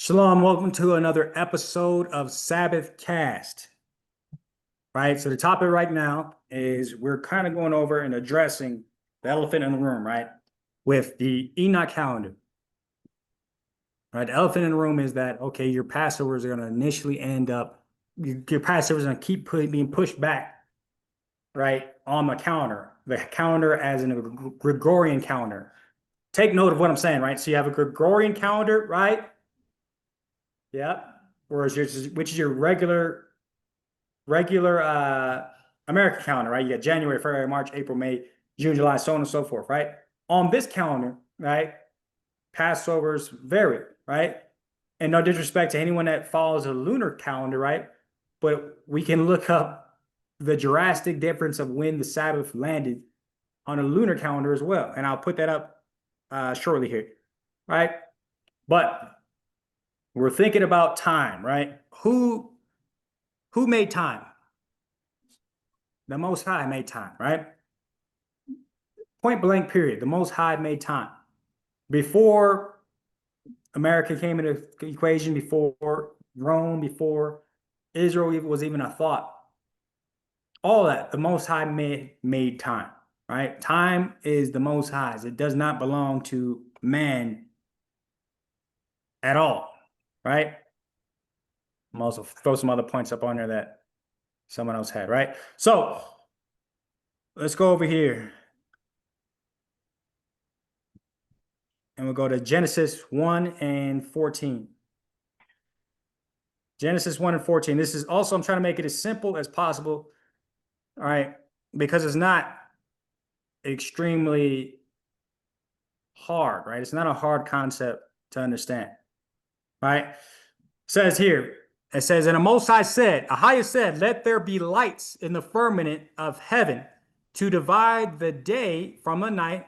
Shalom, welcome to another episode of Sabbath Cast. Right, so the topic right now is we're kind of going over and addressing the elephant in the room, right? With the Enoch calendar. Right, the elephant in the room is that okay, your Passovers are going to initially end up, your Passovers are going to keep being pushed back, right, on the calendar as in a Gregorian calendar. Take note of what I'm saying, right? So you have a Gregorian calendar, right? Yeah. Which is your regular American calendar, right? You got January, February, March, April, May, June, July, so on and so forth, right? On this calendar, right, Passovers vary, right? And no disrespect to anyone that follows a lunar calendar, right? But we can look up the drastic difference of when the Sabbath landed on a lunar calendar as well. And I'll put that up shortly here, right? But we're thinking about time, right? Who made time? The Most High made time, right? Point blank period. The Most High made time. Before America came into the equation, before Rome, before Israel was even a thought, all that, the Most High made time, right? Time is the Most High's. It does not belong to man at all, right? I'm also throw some other points up on there that someone else had, right? So let's go over here. And we'll go to Genesis 1 and 14. Genesis 1 and 14. This is also, I'm trying to make it as simple as possible, all right, because it's not extremely hard, right? It's not a hard concept to understand, right? It says here, it says, and the Most High said, Ahia said, let there be lights in the firmament of heaven to divide the day from the night.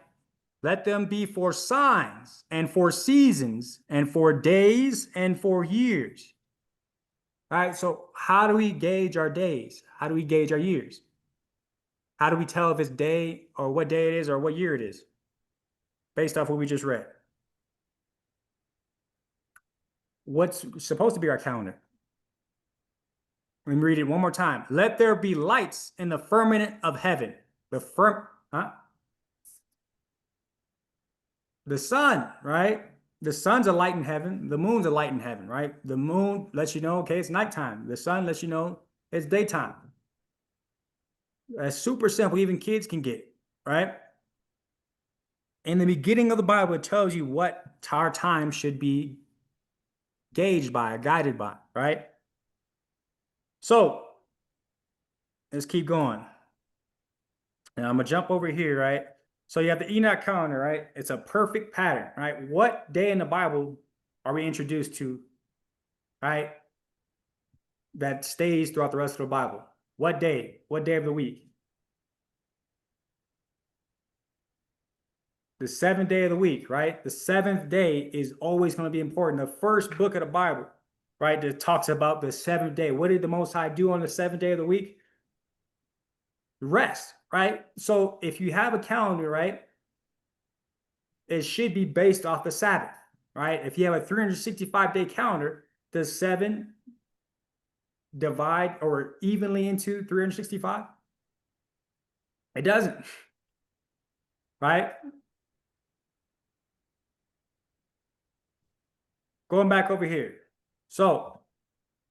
Let them be for signs and for seasons and for days and for years. All right, so how do we gauge our days? How do we gauge our years? How do we tell if it's day or what day it is or what year it is? Based off what we just read. What's supposed to be our calendar? Let me read it one more time. Let there be lights in the firmament of heaven. The sun, right? The sun's a light in heaven. The moon's a light in heaven, right? The moon lets you know, okay, it's nighttime. The sun lets you know it's daytime. That's super simple. Even kids can get, right? In the beginning of the Bible, it tells you what our time should be gauged by, guided by, right? So let's keep going. And I'm gonna jump over here, right? So you have the Enoch calendar, right? It's a perfect pattern, right? What day in the Bible are we introduced to, right? That stays throughout the rest of the Bible. What day? What day of the week? The seventh day of the week, right? The seventh day is always going to be important. The first book of the Bible, right, that talks about the seventh day. What did the Most High do on the seventh day of the week? Rest, right? So if you have a calendar, right, it should be based off the Sabbath, right? If you have a 365-day calendar, does 7 divide or evenly into 365? It doesn't, right? Going back over here. So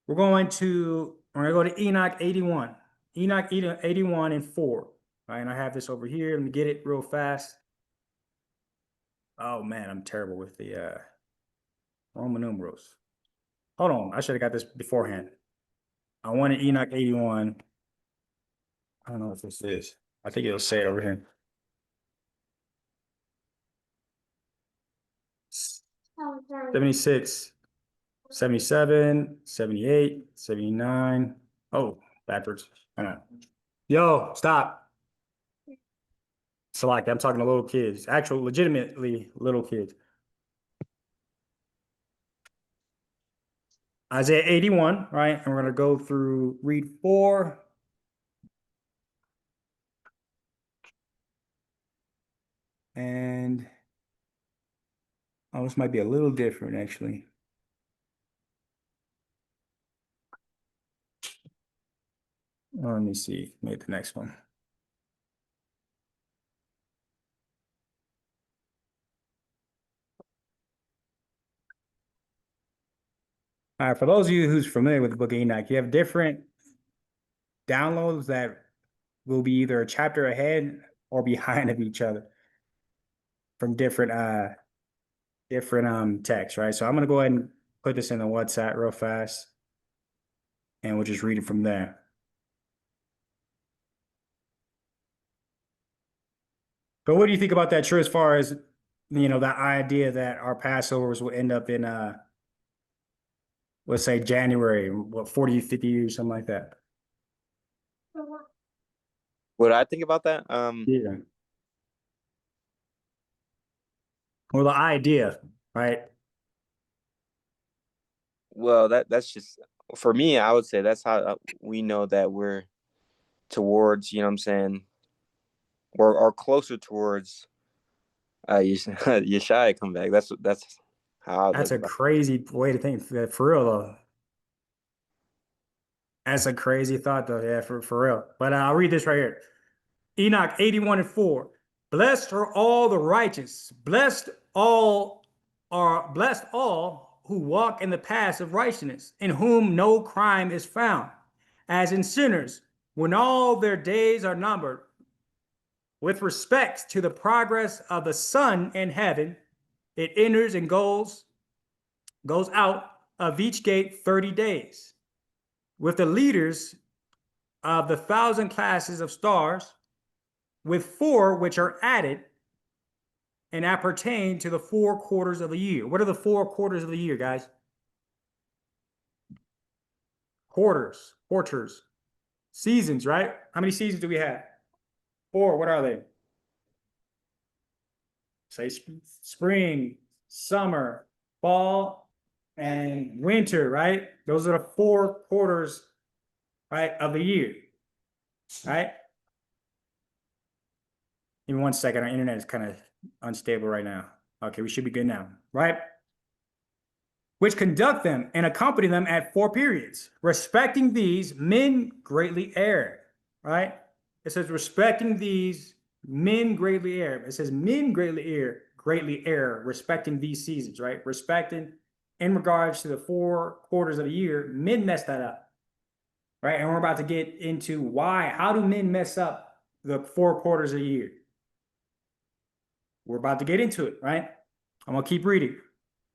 we're going to go to Enoch 81. Enoch 81 and 4. All right, and I have this over here. Let me get it real fast. Oh man, I'm terrible with the Roman numerals. Hold on, I should have got this beforehand. I wanted Enoch 81. I don't know what this is. I think it'll say it over here. 76, 77, 78, 79. Oh, backwards. Hang on. Yo, stop. So like I'm talking to little kids, actual legitimately little kids. Isaiah 81, right? And we're going to go through, read 4. And, oh, this might be a little different, actually. Let me see. Make the next one. All right, for those of you who's familiar with the book of Enoch, you have different downloads that will be either a chapter ahead or behind of each other from different texts, right? So I'm gonna go ahead and put this in the WhatsApp real fast, and we'll just read it from there. But what do you think about that, True, as far as that idea that our Passovers will end up in let's say January, what, 40, 50 years, something like that? What I think about that? Yeah. Well, the idea, right? Well, that's just for me. I would say that's how we know that we're towards. You know what I'm saying? Or closer towards Yeshaya come back. That's how I would That's look a about crazy way to think. For real though. That's a crazy thought though. Yeah, for real. But I'll read this right here. Enoch 81:4. Blessed are all the righteous. Blessed all who walk in the paths of righteousness, in whom no crime is found, as in sinners, when all their days are numbered. With respect to the progress of the sun in heaven, it enters and goes out of each gate 30 days. With the leaders of the 1,000 classes of stars, with 4 which are added and appertain to the 4 quarters of the year. What are the 4 quarters of the year, guys? Quarters, seasons, right? How many seasons do we have? 4. What are they? Say spring, summer, fall, and winter, right? Those are the 4 quarters, right, of the year, right? Give me 1 second. Our internet is kind of unstable right now. Okay, we should be good now, right? Which conduct them and accompany them at 4 periods. Respecting these, men greatly err, right? It says, respecting these, men greatly err. It says, men greatly err, respecting these seasons, right? Respecting in regards to the 4 quarters of the year, men mess that up, right? And we're about to get into why. How do men mess up the 4 quarters of the year? We're about to get into it, right? I'm going to keep reading.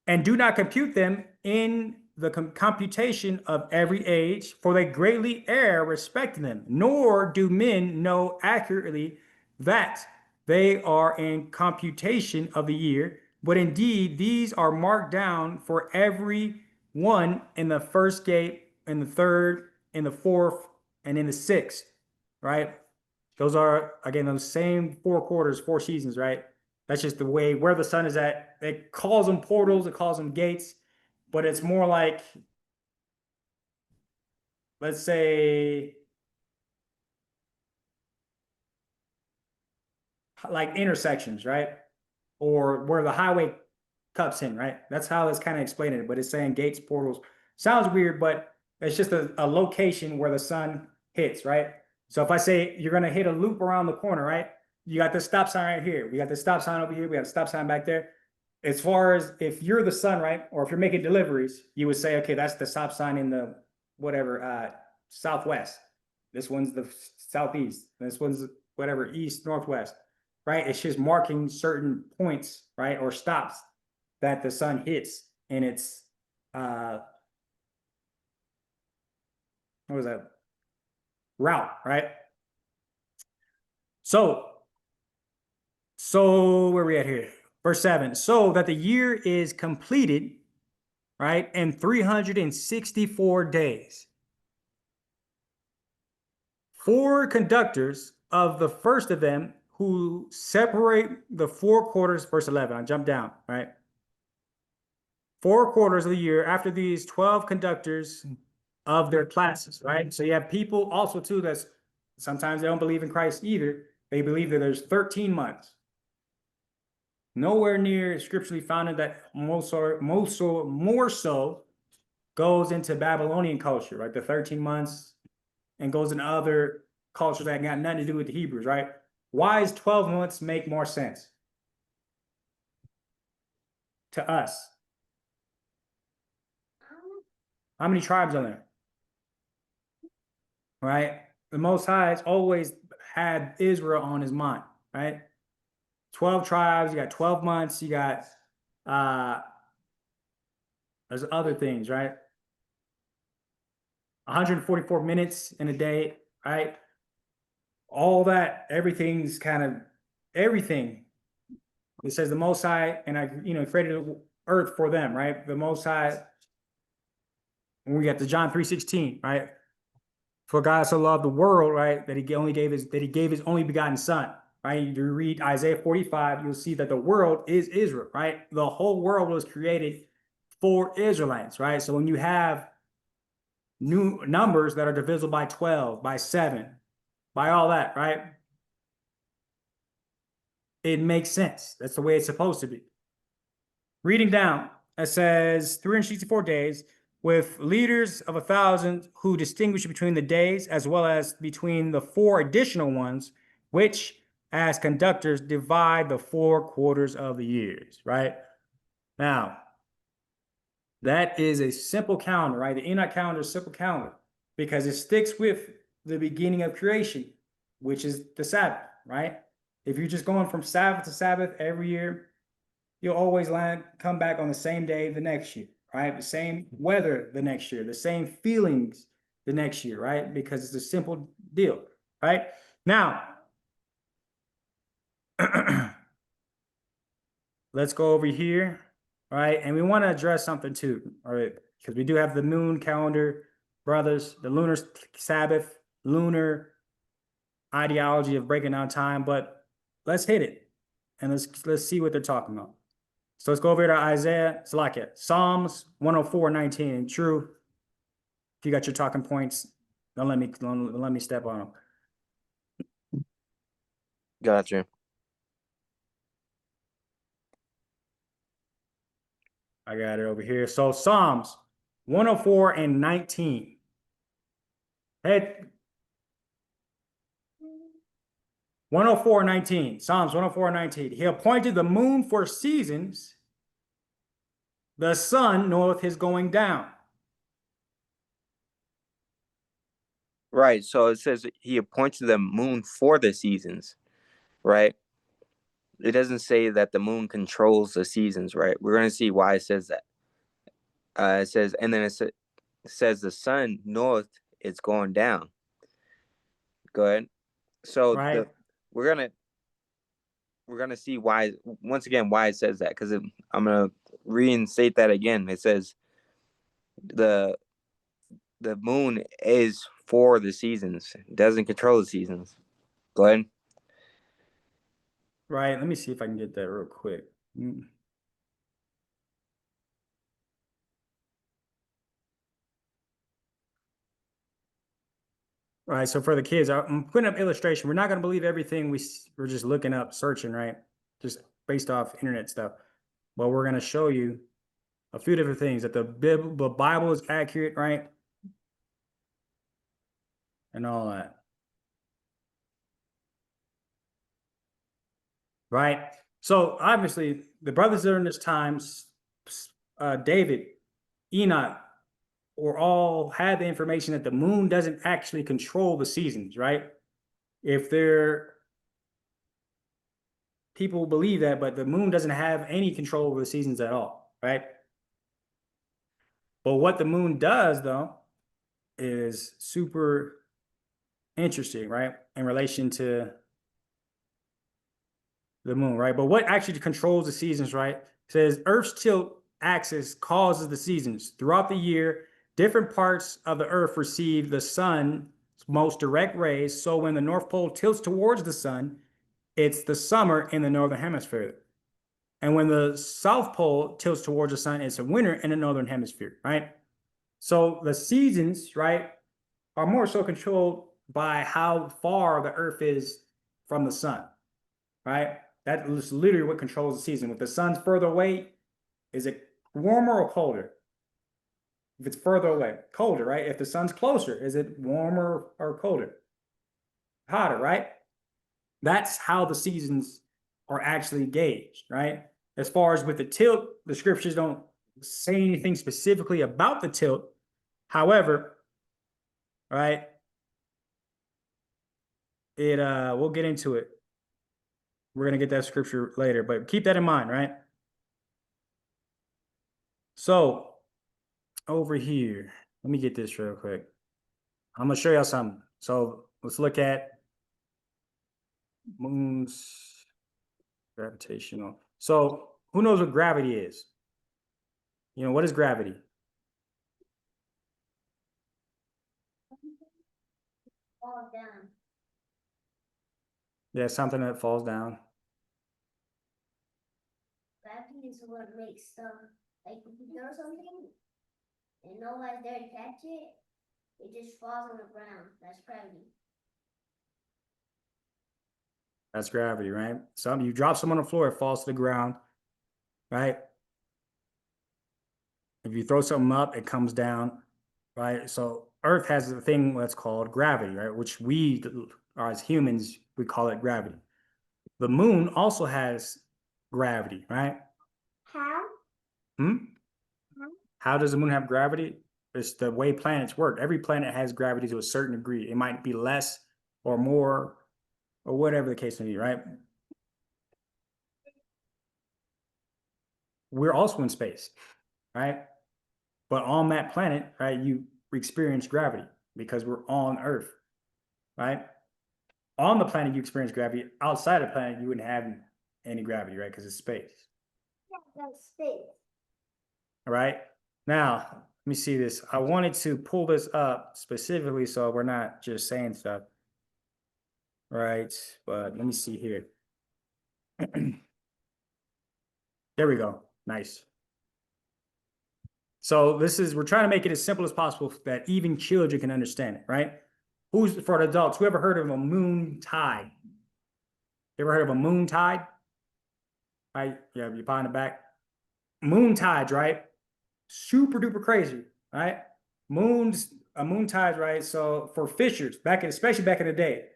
And do not compute them in the computation of every age, for they greatly err respecting them, nor do men know accurately that they are in computation of the year, but indeed these are marked down for every one in the first gate, in the third, in the fourth, and in the sixth, right? Those are, again, those same 4 quarters, 4 seasons, right? That's just the way where the sun is at. It calls them portals, it calls them gates, but it's more like, let's say, like intersections, right? Or where the highway cups in, right? That's how it's kind of explaining it, but it's saying gates, portals. Sounds weird, but it's just a location where the sun hits, right? So if I say you're going to hit a loop around the corner, right? You got this stop sign right here. We got the stop sign over here. We got a stop sign back there. As far as if you're the sun, right? Or if you're making deliveries, you would say, okay, that's the stop sign in the whatever, southwest. This one's the southeast. This one's whatever, east, northwest, right? It's just marking certain points, right? Or stops that the sun hits in its, what was that? Route, right? So where are we at here? Verse 7. So that the year is completed, right, in 364 days. 4 conductors of the first of them who separate the 4 quarters, verse 11. I jump down, right? 4 quarters of the year after these 12 conductors of their classes, right? So you have people also too that's sometimes they don't believe in Christ either. They believe that there's 13 months. Nowhere near scripturally founded that more so goes into Babylonian culture, right? The 13 months, and goes into other cultures that got nothing to do with the Hebrews, right? Why does 12 months make more sense to us? How many tribes are there? Right? The Most High has always had Israel on his mind, right? 12 tribes, you got 12 months, you got there's other things, right? 144 minutes in a day, right? All that, everything's kind of everything. It says the Most High, and I, created the earth for them, right? The Most High, when we got to John 3:16, right? For God so loved the world, right, that he gave his only begotten son, right? You read Isaiah 45, you'll see that the world is Israel, right? The whole world was created for Israelites, right? So when you have new numbers that are divisible by 12, by 7, by all that, right? It makes sense. That's the way it's supposed to be. Reading down, it says 364 days with leaders of 1,000 who distinguish between the days as well as between the 4 additional ones, which as conductors divide the 4 quarters of the years, right? Now, that is a simple calendar, right? The Enoch calendar is a simple calendar because it sticks with the beginning of creation, which is the Sabbath, right? If you're just going from Sabbath to Sabbath every year, you'll always come back on the same day the next year, right? The same weather the next year, the same feelings the next year, right? Because it's a simple deal, right? Now, let's go over here, right? And we want to address something too, all right? Because we do have the moon calendar, brothers, the lunar Sabbath, lunar ideology of breaking down time, but let's hit it and let's see what they're talking about. So let's go over to Isaiah, Salakia, Psalms 104:19. And true, if you got your talking points, don't let me step on them. Gotcha. I got it over here. So Psalms 104:19. Head 104:19. Psalms 104:19. He appointed the moon for seasons. The sun knoweth his going down. Right. So it says he appointed the moon for the seasons, right? It doesn't say that the moon controls the seasons, right? We're going to see why it says that. It says, and then it says the sun knoweth it's going down. Go ahead. So Right. we're gonna see why, once again, why it says that, because I'm gonna reinstate that again. It says the moon is for the seasons. It doesn't control the seasons. Go ahead. Right. Let me see if I can get that real quick. All right, so for the kids, I'm putting up illustration. We're not going to believe everything we're just looking up, searching, right? Just based off internet stuff. But we're going to show you a few different things that the Bible is accurate, right? And all that. Right? So obviously, the brothers during this time, David, Enoch, or all had the information that the moon doesn't actually control the seasons, right? If they're people believe that, but the moon doesn't have any control over the seasons at all, right? But what the moon does, though, is super interesting, right? In relation to the moon, right? But what actually controls the seasons, right? It says Earth's tilt axis causes the seasons. Throughout the year, different parts of the Earth receive the sun's most direct rays. So when the North Pole tilts towards the sun, it's the summer in the Northern Hemisphere. And when the South Pole tilts towards the sun, it's a winter in the Northern Hemisphere, right? So the seasons, right, are more so controlled by how far the Earth is from the sun, right? That is literally what controls the season. If the sun's further away, is it warmer or colder? If it's further away, colder, right? If the sun's closer, is it warmer or colder? Hotter, right? That's how the seasons are actually gauged, right? As far as with the tilt, the scriptures don't say anything specifically about the tilt. However, right, we'll get into it. We're gonna get that scripture later, but keep that in mind, right? So over here, let me get this real quick. I'm gonna show y'all something. So let's look at moon's gravitational. So who knows what gravity is? You know, what is gravity? Fall down. Yeah, something that falls down. Gravity is what makes stuff, like if you throw something and nobody's there to catch it, it just falls on the ground. That's gravity. That's gravity, right? So you drop something on the floor, it falls to the ground, right? If you throw something up, it comes down, right? So Earth has a thing that's called gravity, right? Which we, as humans, we call it gravity. The moon also has gravity, right? How? Hmm? How? How does the moon have gravity? It's the way planets work. Every planet has gravity to a certain degree. It might be less or more or whatever the case may be, right? We're also in space, right? But on that planet, right, you experience gravity because we're on Earth, right? On the planet, you experience gravity. Outside of the planet, you wouldn't have any gravity, right? Because it's space. Yeah, that's space. All right. Now, let me see this. I wanted to pull this up specifically so we're not just saying stuff. Right. But let me see here. There we go. Nice. So we're trying to make it as simple as possible that even children can understand it, right? Who's for the adults? Who ever heard of a moon tide? You ever heard of a moon tide? Right? Yeah, you in the back. Moon tides, right? Super duper crazy, right? A moon tide, right? So for fishers, especially back in the day,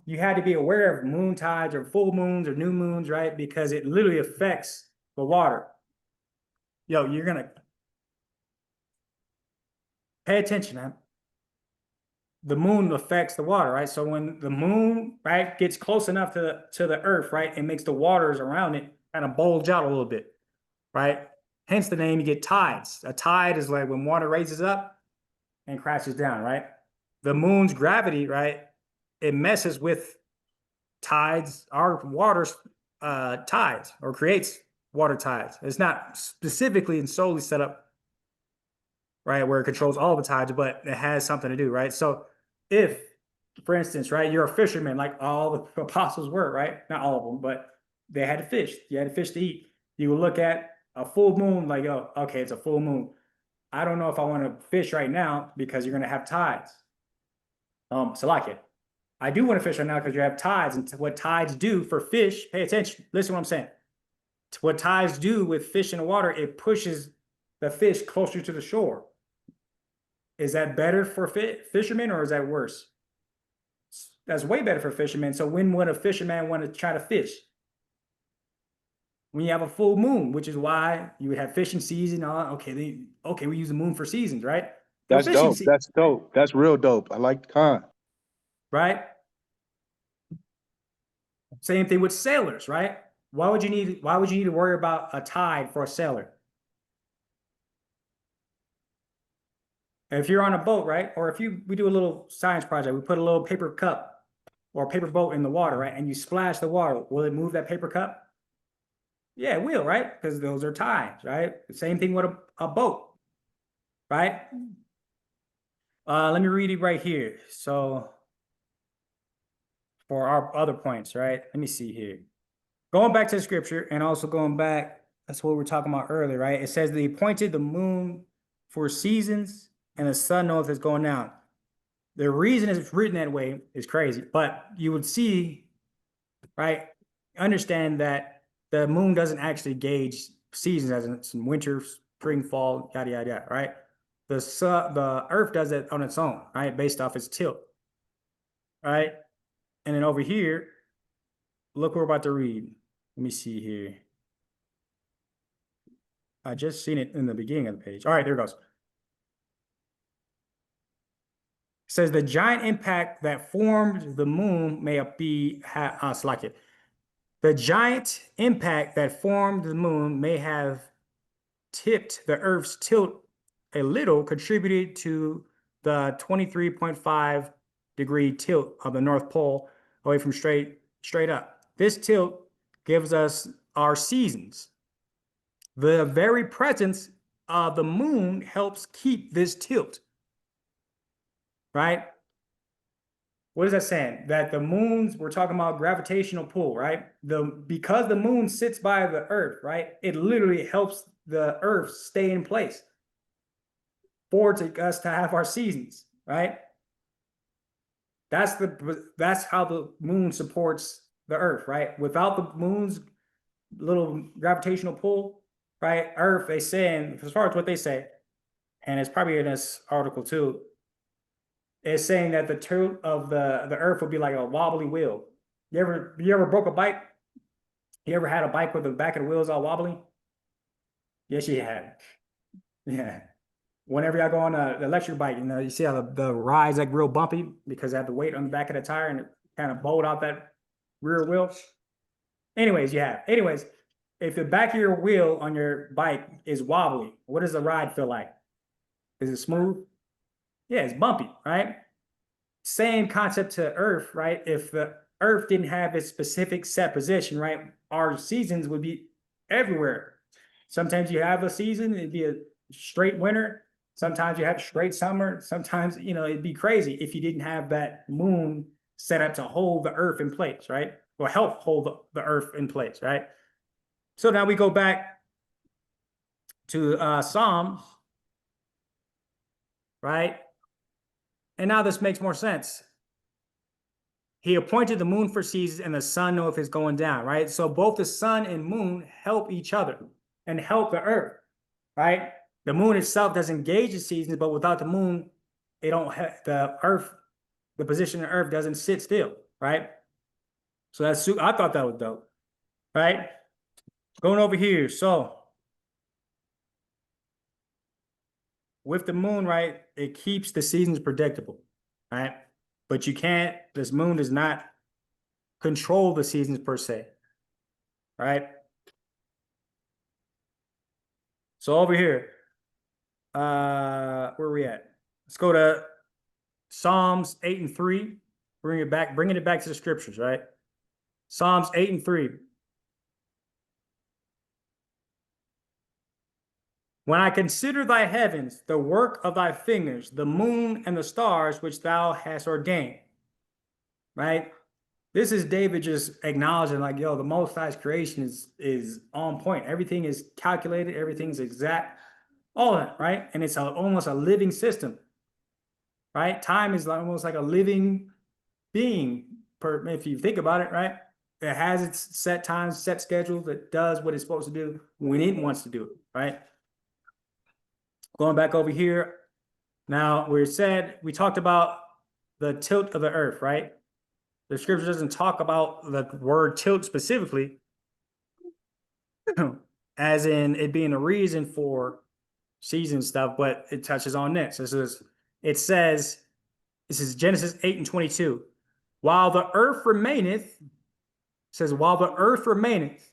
you had to be aware of moon tides or full moons or new moons, right? Because it literally affects the water. Yo, you're gonna pay attention, man. The moon affects the water, right? So when the moon, right, gets close enough to the earth, right, it makes the waters around it kind of bulge out a little bit, right? Hence the name, you get tides. A tide is like when water raises up and crashes down, right? The moon's gravity, right, it messes with tides, our water's tides, or creates water tides. It's not specifically and solely set up, right, where it controls all the tides, but it has something to do, right? So if, for instance, right, you're a fisherman, like all the apostles were, right? Not all of them, but they had to fish. You had to fish to eat. You would look at a full moon, like, oh, okay, it's a full moon. I don't know if I want to fish right now because you're going to have tides. Salakia. I do want to fish right now because you have tides, and what tides do for fish, pay attention. Listen to what I'm saying. What tides do with fish in the water, it pushes the fish closer to the shore. Is that better for fishermen or is that worse? That's way better for fishermen. So when would a fisherman want to try to fish? When you have a full moon, which is why you would have fishing season. Okay, we use the moon for seasons, right? For That's fishing dope. season, That's dope. That's real dope. I like the con. right? Same thing with sailors, right? Why would you need to worry about a tide for a sailor? If you're on a boat, right? Or if we do a little science project, we put a little paper cup or a paper boat in the water, right? And you splash the water, will it move that paper cup? Yeah, it will, right? Because those are tides, right? The same thing with a boat, right? Let me read it right here. So for our other points, right? Let me see here. Going back to the scripture and also going back, that's what we were talking about earlier, right? It says they appointed the moon for seasons and the sun knoweth it's going down. The reason it's written that way is crazy, but you would see, right? Understand that the moon doesn't actually gauge seasons as in winter spring, fall, yada, yada, yada, right? The earth does it on its own, right? Based off its tilt, right? And then over here, look what we're about to read. Let me see here. I just seen it in the beginning of the page. All right, there it goes. It says the giant impact that formed the moon may be select it. The giant impact that formed the moon may have tipped the Earth's tilt a little, contributed to the 23.5-degree tilt of the North Pole away from straight up. This tilt gives us our seasons. The very presence of the moon helps keep this tilt, right? What is that saying? That the moons, we're talking about gravitational pull, right? Because the moon sits by the earth, right? It literally helps the earth stay in place for us to have our seasons, right? That's how the moon supports the earth, right? Without the moon's little gravitational pull, right? Earth, they saying, as far as what they say, and it's probably in this article too, is saying that the tilt of the earth would be like a wobbly wheel. You ever broke a bike? You ever had a bike with the back of the wheels all wobbly? Yes, you have. Yeah. Whenever y'all go on the electric bike, you see how the ride's like real bumpy because I have the weight on the back of the tire and it kind of bowled out that rear wheel. Anyways, if the back of your wheel on your bike is wobbly, what does the ride feel like? Is it smooth? Yeah, it's bumpy, right? Same concept to Earth, right? If the Earth didn't have its specific set position, right, our seasons would be everywhere. Sometimes you have a season, it'd be a straight winter. Sometimes you have straight summer. Sometimes, it'd be crazy if you didn't have that moon set up to hold the Earth in place, right? Or help hold the Earth in place, right? So now we go back to Psalms, right? And now this makes more sense. He appointed the moon for seasons and the sun knoweth his going down, right? So both the sun and moon help each other and help the earth, right? The moon itself doesn't gauge the seasons, but without the moon, the position of the earth doesn't sit still, right? So I thought that was dope, right? Going over here, so with the moon, right, it keeps the seasons predictable, right? But this moon does not control the seasons per se, right? So over here, where are we at? Let's go to Psalms 8:3. Bringing it back to the scriptures, right? Psalms 8:3. When I consider thy heavens, the work of thy fingers, the moon and the stars which thou hast ordained, right? This is David just acknowledging like, yo, the Most High's creation is on point. Everything is calculated. Everything's exact. All that, right? And it's almost a living system, right? Time is almost like a living being, if you think about it, right? It has its set times, set schedules. It does what it's supposed to do when it wants to do it, right? Going back over here, now we talked about the tilt of the earth, right? The scripture doesn't talk about the word tilt specifically, as in it being a reason for season stuff, but it touches on this. It says, this is Genesis 8:22. While the earth remaineth, while the earth remaineth,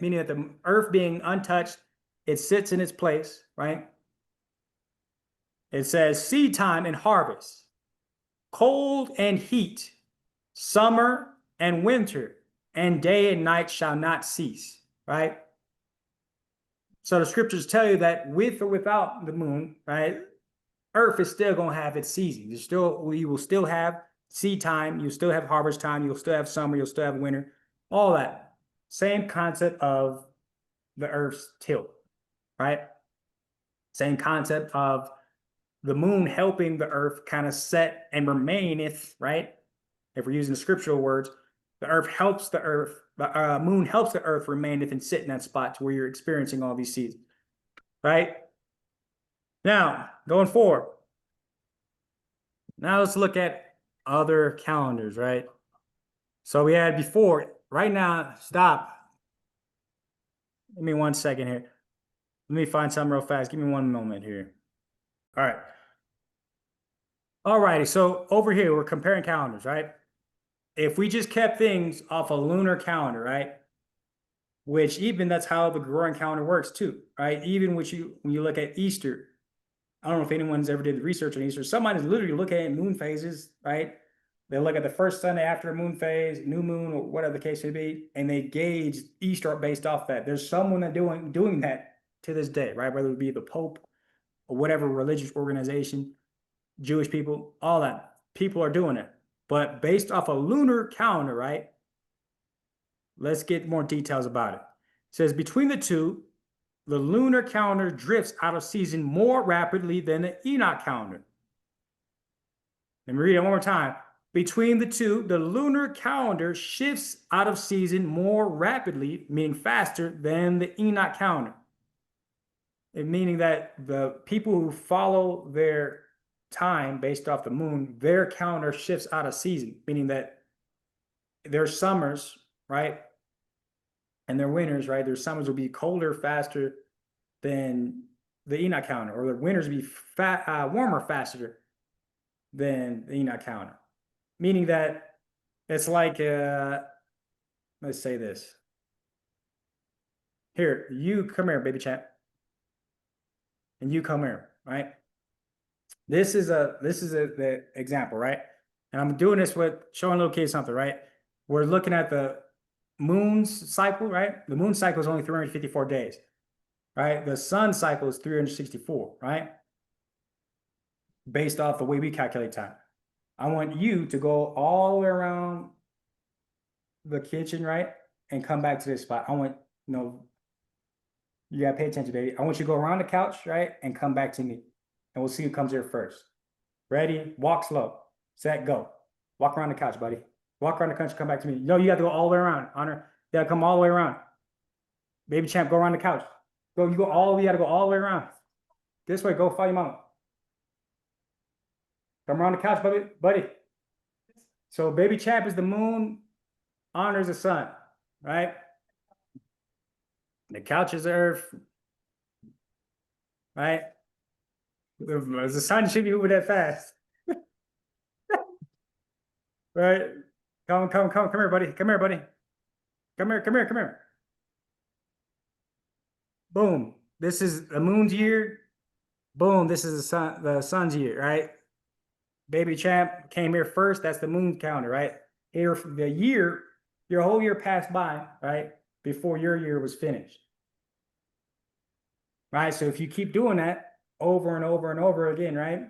meaning that the earth being untouched, it sits in its place, right? It says seed time and harvest, cold and heat, summer and winter, and day and night shall not cease, right? So the scriptures tell you that with or without the moon, right, earth is still going to have its seasons. You will still have seed time, you'll still have harvest time, you'll still have summer, you'll still have winter, all that. Same concept of the earth's tilt, right? Same concept of the moon helping the earth kind of set and remaineth, right? If we're using the scriptural words, the moon helps the earth remaineth and sit in that spot to where you're experiencing all these seasons, right? Now, going forward. Now let's look at other calendars, right? So we had before, right now, stop. Give me 1 second here. Let me find something real fast. Give me 1 moment here. All right. All righty. So over here, we're comparing calendars, right? If we just kept things off a lunar calendar, right? Which even that's how the Gregorian calendar works too, right? Even when you look at Easter, I don't know if anyone's ever did research on Easter. Somebody's literally looking at moon phases, right? They look at the first Sunday after a moon phase, new moon, or whatever the case may be, and they gauge Easter based off that. There's someone that doing that to this day, right? Whether it be the Pope or whatever religious organization, Jewish people, all that. People are doing it. But based off a lunar calendar, right? Let's get more details about it. It says between the two, the lunar calendar drifts out of season more rapidly than the Enoch calendar. Let me read it one more time. Between the two, the lunar calendar shifts out of season more rapidly, meaning faster than the Enoch calendar. Meaning that the people who follow their time based off the moon, their calendar shifts out of season, meaning that their summers, right? And their winters, right? Their summers will be colder faster than the Enoch calendar, or their winters will be warmer faster than the Enoch calendar. Meaning that it's like, let's say this. Here, you come here, baby champ. And you come here, right? This is the example, right? And I'm doing this with showing little kids something, right? We're looking at the moon's cycle, right? The moon cycle is only 354 days, right? The sun cycle is 364, right? Based off the way we calculate time. I want you to go all the way around the kitchen, right? And come back to this spot. I want, you gotta pay attention, baby. I want you to go around the couch, right? And come back to me. And we'll see who comes here first. Ready? Walk slow. Set, go. Walk around the couch, buddy. Walk around the couch, come back to me. No, you have to go all the way around. Honor, you gotta come all the way around. Baby champ, go around the couch. You gotta go all the way around. This way, go follow your mama. Come around the couch, buddy. So baby champ is the moon, honors the sun, right? The couch is earth, right? The sun shouldn't be moving that fast. Right? Come here, buddy. Come here. Boom. This is the moon's year. Boom. This is the sun's year, right? Baby champ came here first. That's the moon calendar, right? Here, the year, your whole year passed by, right? Before your year was finished. Right? So if you keep doing that over and over and over again, right?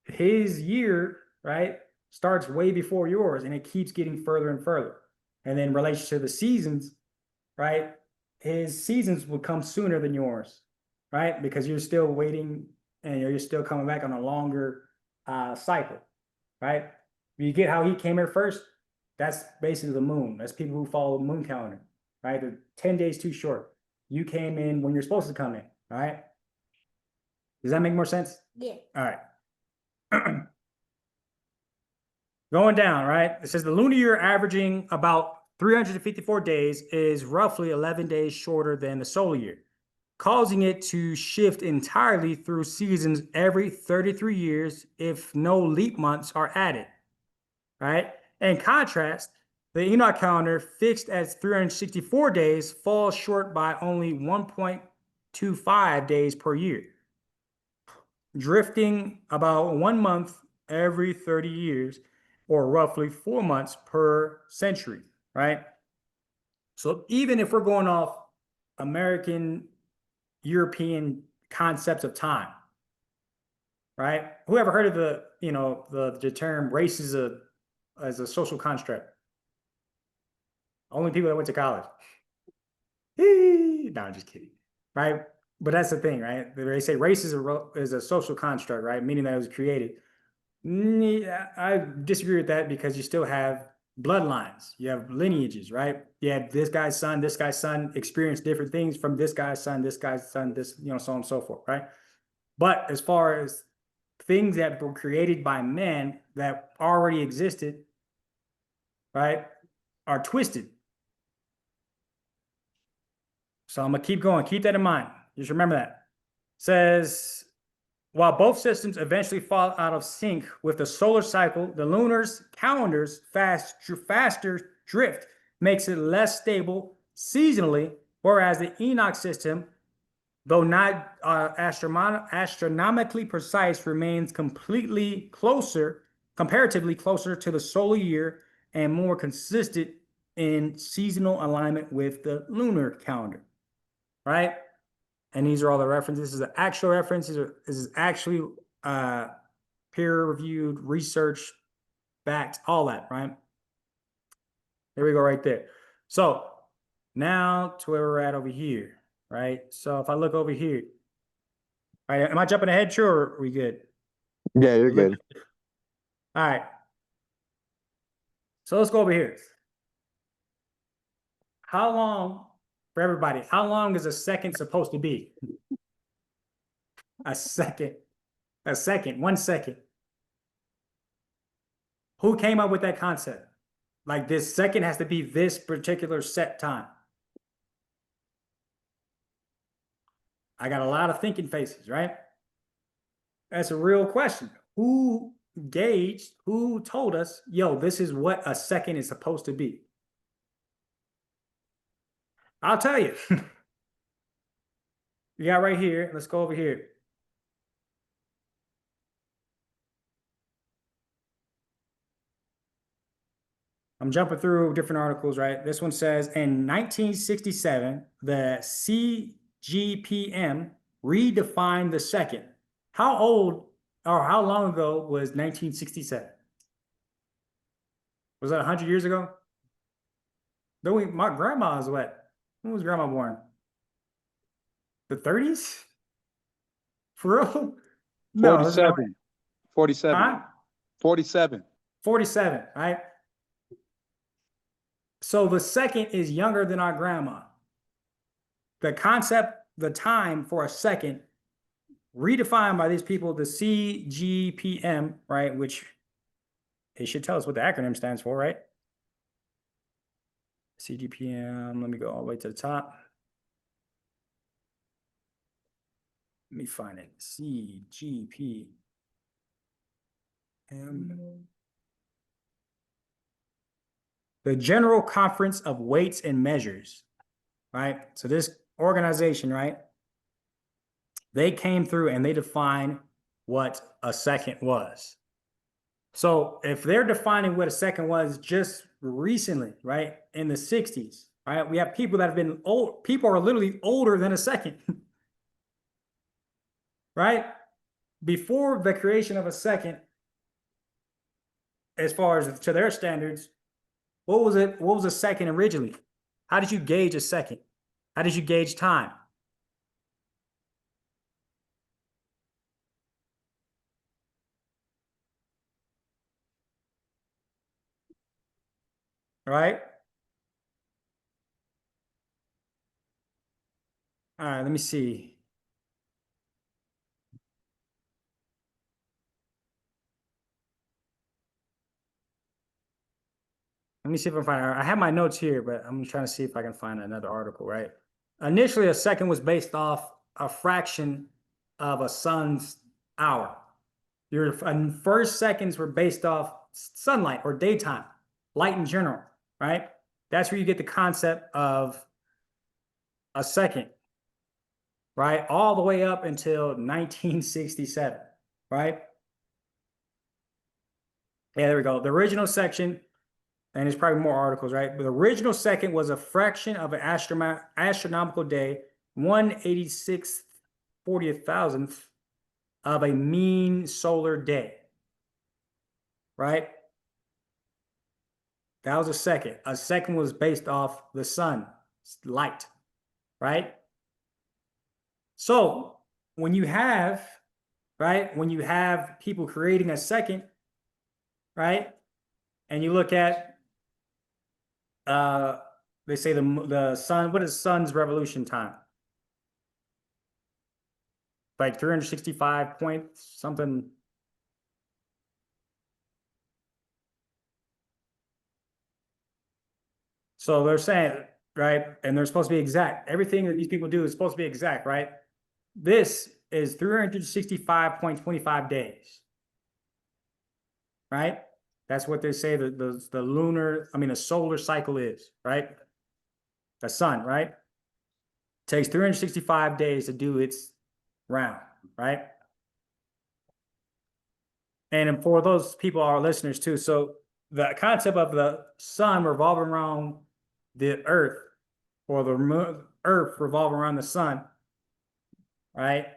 His year, right, starts way before yours, and it keeps getting further and further. And then in relation to the seasons, right? His seasons will come sooner than yours, right? Because you're still waiting and you're still coming back on a longer cycle, right? You get how he came here first? That's basically the moon. That's people who follow the moon calendar, right? They're 10 days too short. You came in when you're supposed to come in, all right? Does that make more sense? Yeah. All right. Going down, right? It says the lunar year averaging about 354 days is roughly 11 days shorter than the solar year, causing it to shift entirely through seasons every 33 years if no leap months are added, right? In contrast, the Enoch calendar fixed at 364 days falls short by only 1.25 days per year, drifting about 1 month every 30 years, or roughly 4 months per century, right? So even if we're going off American, European concepts of time, right? Who ever heard of the term race as a social construct? Only people that went to college. No, I'm just kidding, right? But that's the thing, right? They say race is a social construct, right? Meaning that it was created. I disagree with that because you still have bloodlines, you have lineages, right? You have this guy's son experienced different things from this guy's son, this, so on and so forth, right? But as far as things that were created by men that already existed, right, are twisted. So I'm gonna keep going. Keep that in mind. Just remember that. Says, while both systems eventually fall out of sync with the solar cycle, the lunar's calendar's faster drift makes it less stable seasonally, whereas the Enoch system, though not astronomically precise, remains comparatively closer to the solar year and more consistent in seasonal alignment with the lunar calendar, right? And these are all the references. This is the actual references. This is actually peer-reviewed, research, backed, all that, right? There we go, right there. So now to where we're at over here, right? So if I look over here, all right, am I jumping ahead, True, or are we good? Yeah, you're good. All right. So let's go over here. How long, for everybody, how long is a second supposed to be? A second, 1 second. Who came up with that concept? Like, this second has to be this particular set time. I got a lot of thinking faces, right? That's a real question. Who told us, yo, this is what a second is supposed to be? I'll tell you. You got right here. Let's go over here. I'm jumping through different articles, right? This one says in 1967, the CGPM redefined the second. How old or how long ago was 1967? Was that 100 years ago? My grandma is what? When was grandma born? The 30s? For real? No, 47. 47. Huh? 47. 47, right? So the second is younger than our grandma. The concept, the time for a second, redefined by these people, the CGPM, right? Which it should tell us what the acronym stands for, right? CGPM, let me go all the way to the top. Let me find it. CGPM. The General Conference of Weights and Measures, right? So this organization, right? They came through and they defined what a second was. So if they're defining what a second was just recently, right, in the 60s, right, we have people that have been old. People are literally older than a second, right? Before the creation of a second, as far as to their standards, what was it? What was a second originally? How did you gauge a second? How did you gauge time? Right? All right, let me see. Let me see if I can find. I have my notes here, but I'm trying to see if I can find another article, right? Initially, a second was based off a fraction of a sun's hour. Your first seconds were based off sunlight or daytime, light in general, right? That's where you get the concept of a second, right? All the way up until 1967, right? Yeah, there we go. The original section, and there's probably more articles, right? But the original second was a fraction of an astronomical day, 1/86/40,000th of a mean solar day, right? That was a second. A second was based off the sun, light, right? So when you have, right, when you have people creating a second, right, and you look at they say the sun, what is sun's revolution time? Like 365 point something. So they're saying, right? And they're supposed to be exact. Everything that these people do is supposed to be exact, right? This is 365.25 days, right? That's what they say the lunar, I mean, the solar cycle is, right? The sun, right? Takes 365 days to do its round, right? And for those people, our listeners too, so the concept of the sun revolving around the earth, or the earth revolving around the sun, right?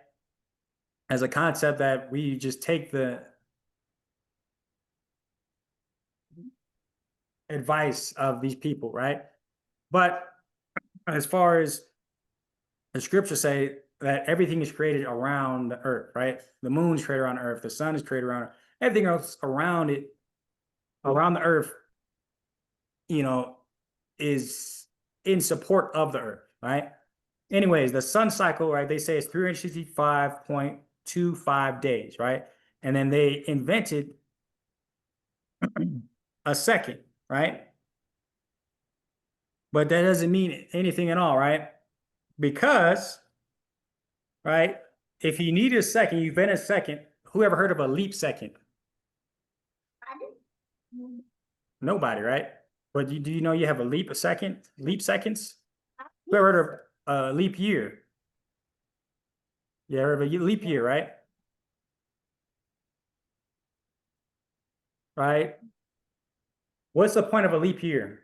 As a concept that we just take the advice of these people, right? But as far as the scriptures say that everything is created around the earth, right? The moon is created around earth, the sun is created around everything else around it, around the earth, you know, is in support of the earth, right? Anyways, the sun cycle, right? They say it's 365.25 days, right? And then they invented a second, right? But that doesn't mean anything at all, right? Because, right, if you need a second, you invent a second. Who ever heard of a leap second? Nobody, right? But do you know you have a leap second? Leap seconds? Who ever heard of a leap year? Yeah, heard of a leap year, right? Right? What's the point of a leap year?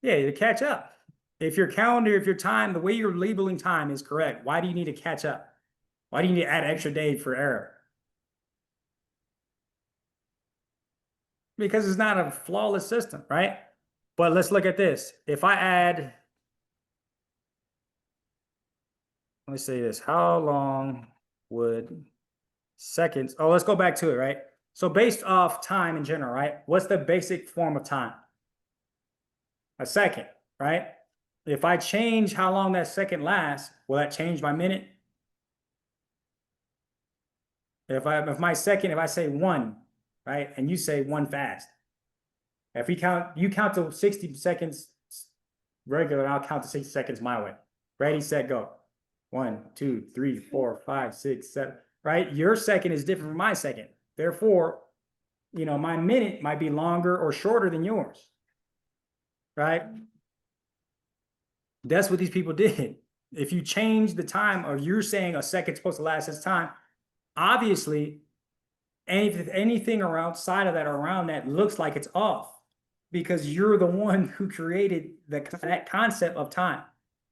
Yeah, to catch up. If your calendar, if your time, the way you're labeling time is correct, why do you need to catch up? Why do you need to add an extra day for error? Because it's not a flawless system, right? But let's look at this. If I add, let me say this, how long would seconds, oh, let's go back to it, right? So based off time in general, right? What's the basic form of time? A second, right? If I change how long that second lasts, will that change my minute? If my second, if I say one, right, and you say one fast, if you count to 60 seconds regular, I'll count to 60 seconds my way. Ready, set, go. 1, 2, 3, 4, 5, 6, 7. Right? Your second is different from my second. Therefore, you know, my minute might be longer or shorter than yours. Right? That's what these people did. If you change the time, or you're saying a second's supposed to last its time, obviously anything outside of that or around that looks like it's off, because you're the one who created that concept of time.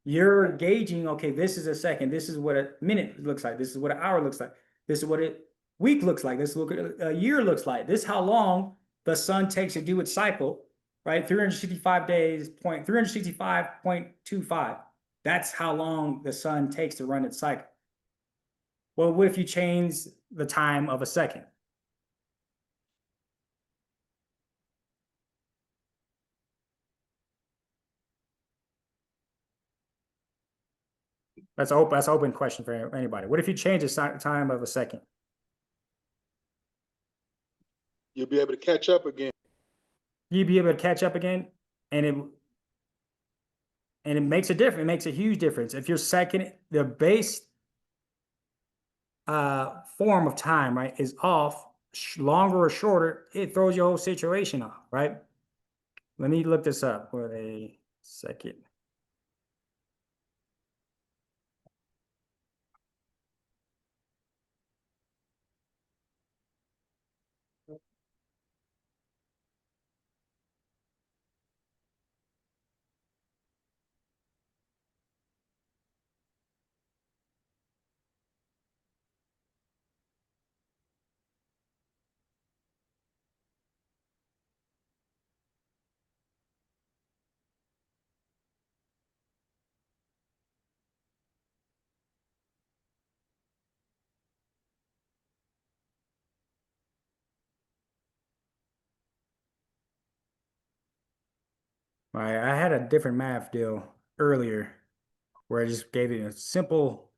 You're gauging, okay, this is a second, this is what a minute looks like, this is what an hour looks like, this is what a week looks like, this is what a year looks like, this is how long the sun takes to do its cycle, right? 365 days, 365.25. That's how long the sun takes to run its cycle. Well, what if you change the time of a second? That's an open question for anybody. What if you change the time of a second? You'll be able to catch up again. You'd be able to catch up again, and it makes a difference. It makes a huge difference. If your second, the base form of time, right, is off, longer or shorter, it throws your whole situation off, right? Let me look this up for a second. right? I had a different math deal earlier where I just gave it a simple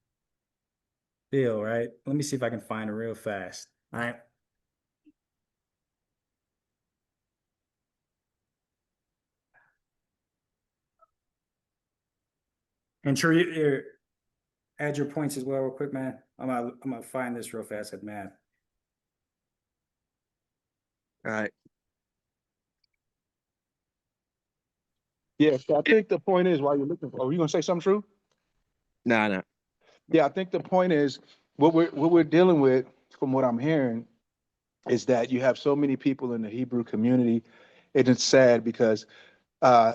deal, right? Let me see if I can find it real fast. All right. And sure, you add your points as well, real quick, man. I'm gonna find this real fast at math. All right. Yeah, so I think the point is while you're looking for, are you gonna say something true? No. Yeah, I think the point is what we're dealing with, from what I'm hearing, is that you have so many people in the Hebrew community, and it's sad because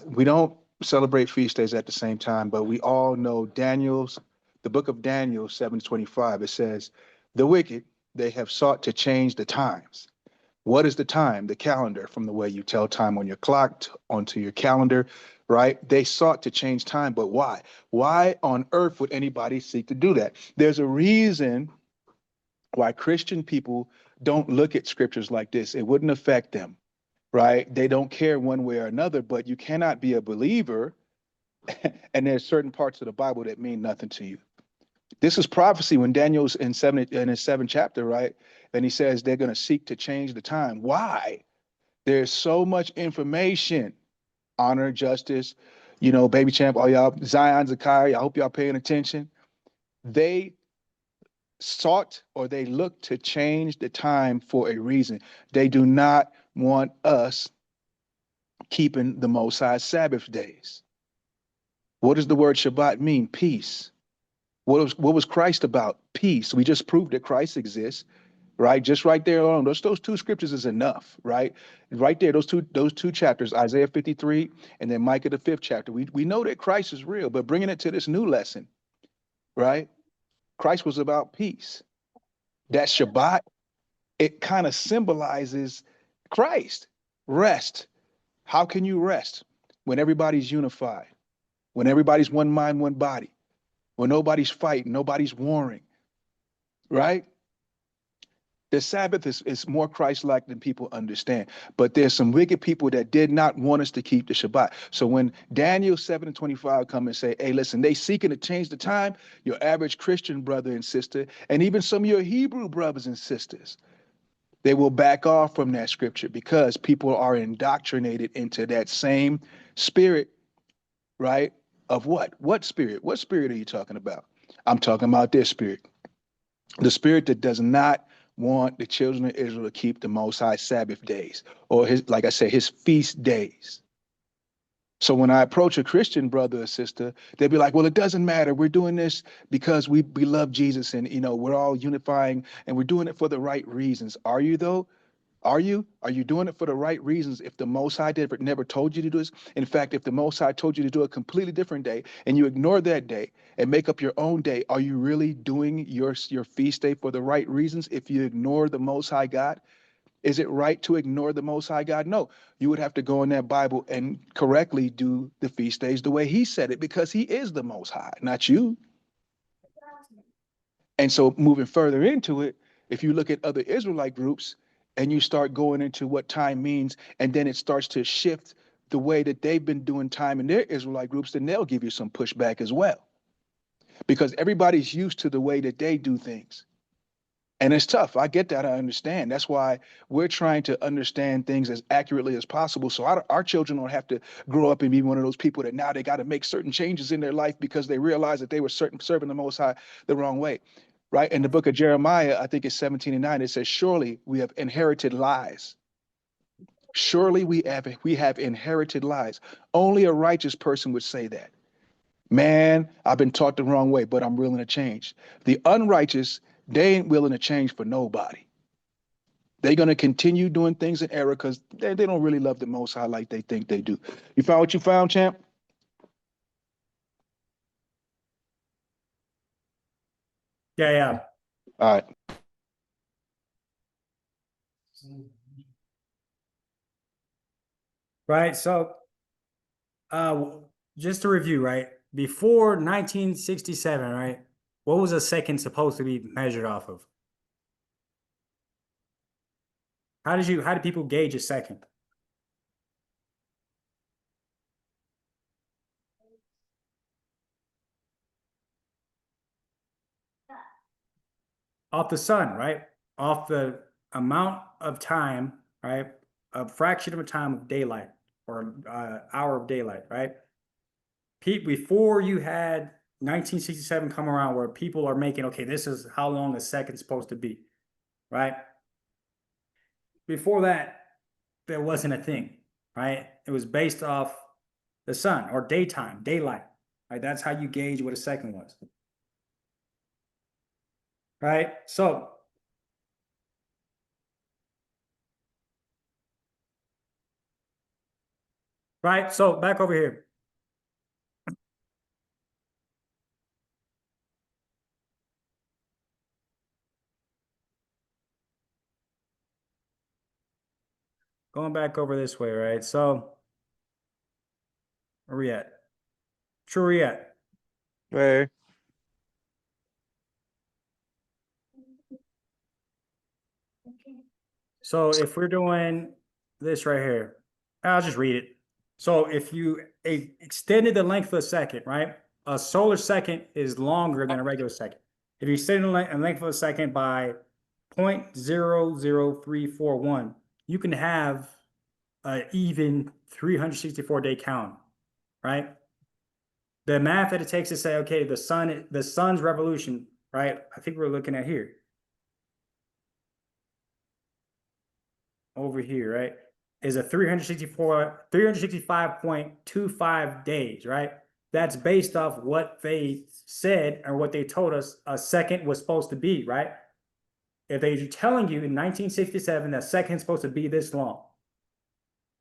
we don't celebrate feast days at the same time, but we all know the book of Daniel 7:25. It says, "The wicked, they have sought to change the times." What is the time? The calendar, from the way you tell time on your clock onto your calendar, right? They sought to change time, but why? Why on earth would anybody seek to do that? There's a reason why Christian people don't look at scriptures like this. It wouldn't affect them, right? They don't care one way or another, but you cannot be a believer and there's certain parts of the Bible that mean nothing to you. This is prophecy when Daniel's in his seventh chapter, right? And he says they're going to seek to change the time. Why? There's so much information, honor, justice, baby champ, all y'all, Zion, Zakari, I hope y'all paying attention. They sought or they look to change the time for a reason. They do not want us keeping the Most High Sabbath days. What does the word Shabbat mean? Peace. What was Christ about? Peace. We just proved that Christ exists, right? Just right there alone. Those two scriptures is enough, right? Right there, those two chapters, Isaiah 53 and then Micah the 5th chapter. We know that Christ is real, but bringing it to this new lesson, right? Christ was about peace. That Shabbat, it kind of symbolizes Christ. Rest. How can you rest when everybody's unified? When everybody's one mind, one body? When nobody's fighting, nobody's warring, right? The Sabbath is more Christ-like than people understand. But there's some wicked people that did not want us to keep the Shabbat. So when Daniel 7:25 come and say, hey, listen, they seeking to change the time, your average Christian brother and sister, and even some of your Hebrew brothers and sisters, they will back off from that scripture because people are indoctrinated into that same spirit, right? Of what? What spirit? What spirit are you talking about? I'm talking about this spirit. The spirit that does not want the children of Israel to keep the Most High Sabbath days, or his, like I said, his feast days. So when I approach a Christian brother or sister, they'll be like, well, it doesn't matter. We're doing this because we love Jesus and, we're all unifying and we're doing it for the right reasons. Are you though? Are you? Are you doing it for the right reasons if the Most High never told you to do this? In fact, if the Most High told you to do a completely different day and you ignore that day and make up your own day, are you really doing your feast day for the right reasons if you ignore the Most High God? Is it right to ignore the Most High God? No. You would have to go in that Bible and correctly do the feast days the way He said it because He is the Most High, not you. And so moving further into it, if you look at other Israelite groups and you start going into what time means, and then it starts to shift the way that they've been doing time in their Israelite groups, then they'll give you some pushback as well. Because everybody's used to the way that they do things. And it's tough. I get that. I understand. That's why we're trying to understand things as accurately as possible. So our children don't have to grow up and be one of those people that now they got to make certain changes in their life because they realize that they were serving the Most High the wrong way. Right? In the book of Jeremiah, I think it's 17:9, it says, surely we have inherited lies. Surely we have inherited lies. Only a righteous person would say that. Man, I've been taught the wrong way, but I'm willing to change. The unrighteous, they ain't willing to change for nobody. They're going to continue doing things in error because they don't really love the Most High like they think they do. You found what you found, champ? Yeah. All right. Right. So, just to review, right? Before 1967, right? What was a second supposed to be measured off of? How did people gauge a second? off the sun, right? Off the amount of time, right? A fraction of a time of daylight or hour of daylight, right? Before you had 1967 come around where people are making, okay, this is how long a second's supposed to be, right? Before that, there wasn't a thing, right? It was based off the sun or daytime, daylight, right? That's how you gauge what a second was, right? So, right? So back over here. Going back over this way, right? So, where we at? Where we at? Where? So if we're doing this right here, I'll just read it. So if you extended the length of a second, right? A solar second is longer than a regular second. If you extend the length of a second by 0.00341, you can have an even 364-day count, right? The math that it takes to say, okay, the sun's revolution, right? I think we're looking at here. Over here, right, is a 365.25 days, right? That's based off what they said or what they told us a second was supposed to be, right? If they're telling you in 1967 that second's supposed to be this long,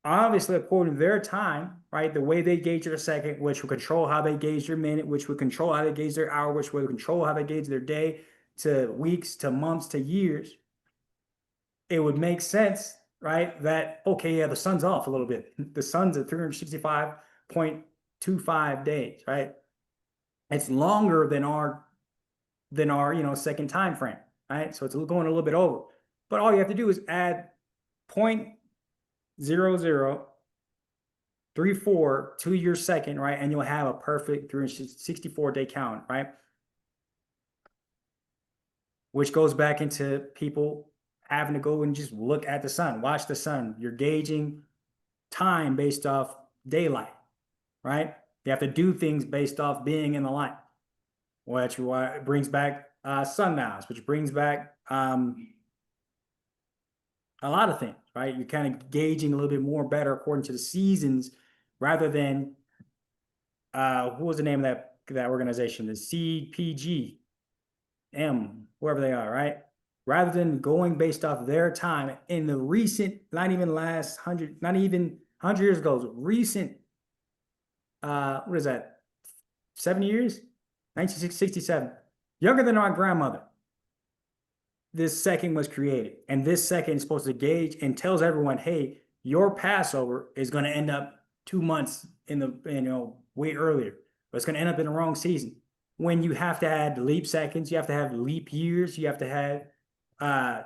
obviously according to their time, right, the way they gauge their second, which will control how they gauge their minute, which will control how they gauge their hour, which will control how they gauge their day, to weeks, to months, to years, it would make sense, right? That, okay, yeah, the sun's off a little bit. The sun's at 365.25 days, right? It's longer than our second time frame, right? So it's going a little bit over. But all you have to do is add 0.0034 to your second, right? And you'll have a perfect 364-day count, right? Which goes back into people having to go and just look at the sun, watch the sun. You're gauging time based off daylight, right? You have to do things based off being in the light, which brings back sundials, which brings back a lot of things, right? You're kind of gauging a little bit more better according to the seasons rather than who was the name of that organization? The CPG, whoever they are, right? Rather than going based off their time in the recent, not even 100 years ago, recent, what is that, 7 years? 1967, younger than our grandmother. This second was created, and this second is supposed to gauge and tells everyone, hey, your Passover is going to end up 2 months in the, way earlier, but it's going to end up in the wrong season. When you have to add leap seconds, you have to have leap years, you have to have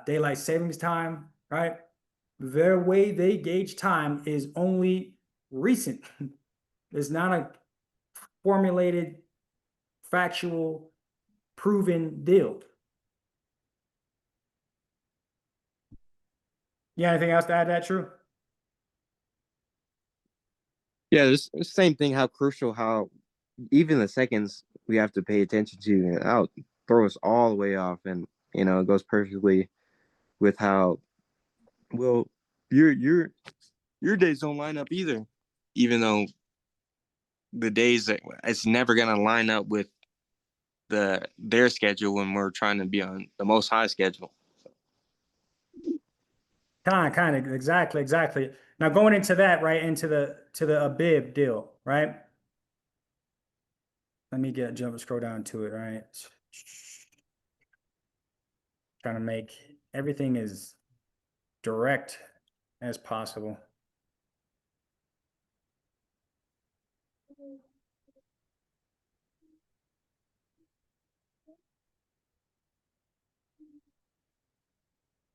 daylight savings time, right? Their way they gauge time is only recent. It's not a formulated, factual, proven deal. Yeah, anything else to add to that, True? Yeah, it's the same thing. How crucial, how even the seconds we have to pay attention to, and that'll throw us all the way off. And it goes perfectly with how well your days don't line up either, even though the days that it's never gonna line up with their schedule when we're trying to be on the Most High schedule. Kind of, exactly. Now going into that, right, into the Abib deal, right? Let me scroll down to it, right? Trying to make everything as direct as possible.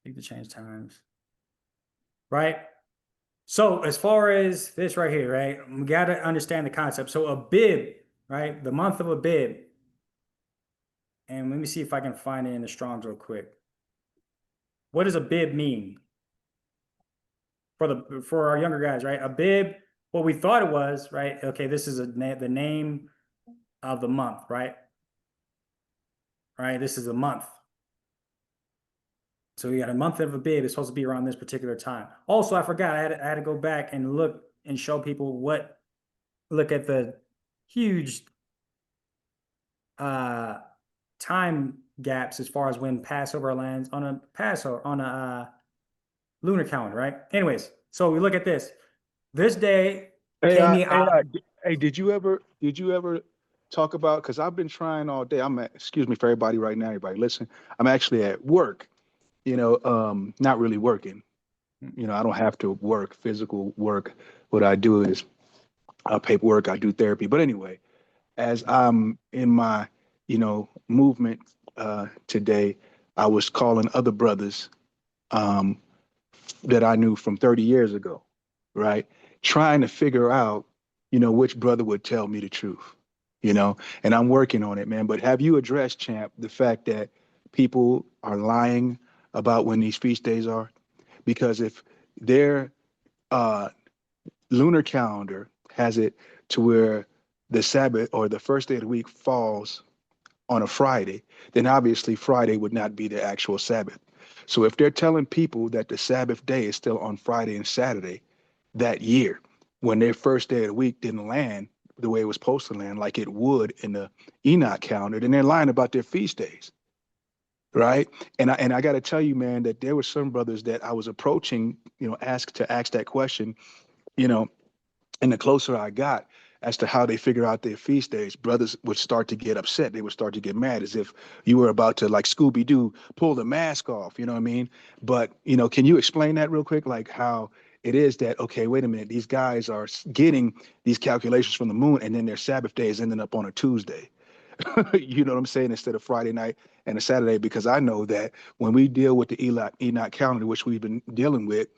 Need to change times. Right? So as far as this right here, right, we got to understand the concept. So Abib, right, the month of Abib, And let me see if I can find it in the Strong's real quick. What does Abib mean? For our younger guys, right? Abib, what we thought it was, right? Okay, this is the name of the month, right? Right, this is a month. So we got a month of Abib. It's supposed to be around this particular time. Also, I forgot I had to go back and look and show people look at the huge time gaps as far as when Passover lands on a lunar calendar, right? Anyways, so we look at this. This day Hey, came hey, did you ever talk about, because I've been trying all day. Excuse me for everybody right now, everybody listen. I'm actually at work, not really working. I don't have to work, physical work. What I do is paperwork, I do therapy. But anyway, as I'm in my, movement today, I was calling other brothers that I knew from 30 years ago, right? Trying to figure out, which brother would tell me the truth, and I'm working on it, man. But have you addressed, Champ, the fact that people are lying about when these feast days are? Because if their lunar calendar has it to where the Sabbath or the first day of the week falls on a Friday, then obviously Friday would not be the actual Sabbath. So if they're telling people that the Sabbath day is still on Friday and Saturday that year, when their first day of the week didn't land the way it was supposed to land, like it would in the Enoch calendar, then they're lying about their feast days, right? And I got to tell you, man, that there were some brothers that I was approaching, ask that question, you know, and the closer I got as to how they figure out their feast days, brothers would start to get upset. They would start to get mad as if you were about to, like Scooby-Doo, pull the mask off, you know what I mean? But, can you explain that real quick? Like how it is that, okay, wait a minute, these guys are getting these calculations from the moon and then their Sabbath day is ending up on a Tuesday. You know what I'm saying? Instead of Friday night and a Saturday, because I know that when we deal with the Enoch calendar, which we've been dealing with,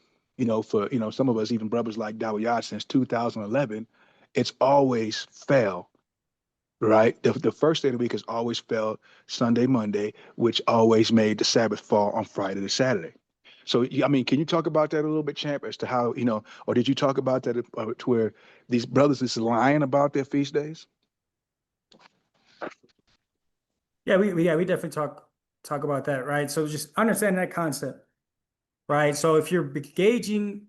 for, some of us, even brothers like Dawiyad since 2011, it's always fell, right? The first day of the week has always fell Sunday, Monday, which always made the Sabbath fall on Friday to Saturday. So, I mean, can you talk about that a little bit, Champ, as to how, or did you talk about that to where these brothers is lying about their feast days? Yeah, we definitely talk about that, right? So just understand that concept, right? So if you're gauging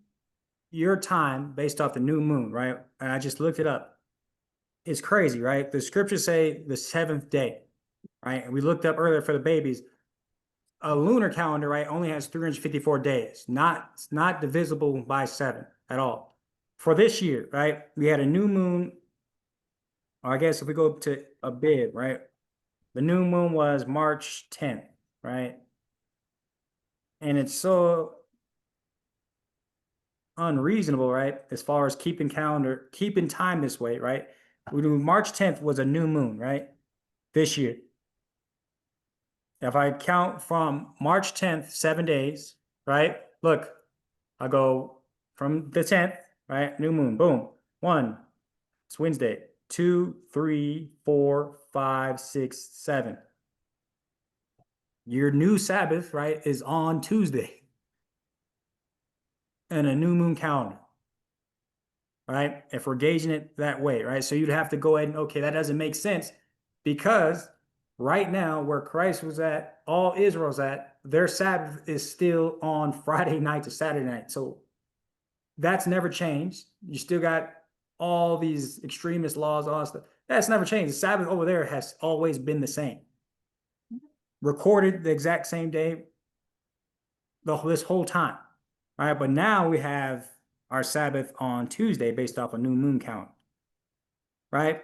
your time based off the new moon, right? And I just looked it up. It's crazy, right? The scriptures say the seventh day, right? And we looked up earlier for the babies. A lunar calendar, right, only has 354 days, not divisible by 7 at all. For this year, right, we had a new moon, or I guess if we go to Abib, right, the new moon was March 10th, right? And it's so unreasonable, right? As far as keeping time this way, right? We do March 10th was a new moon, right? This year. If I count from March 10th, 7 days, right? Look, I go from the 10th, right? New moon, boom. 1, it's Wednesday. 2, 3, 4, 5, 6, 7. Your new Sabbath, right, is on Tuesday. And a new moon calendar, right? If we're gauging it that way, right? So you'd have to go ahead and, okay, that doesn't make sense because right now where Christ was at, all Israel's at, their Sabbath is still on Friday night to Saturday night. So that's never changed. You still got all these extremist laws, all that stuff. That's never changed. The Sabbath over there has always been the same. Recorded the exact same day this whole time. All right, but now we have our Sabbath on Tuesday based off a new moon count, right?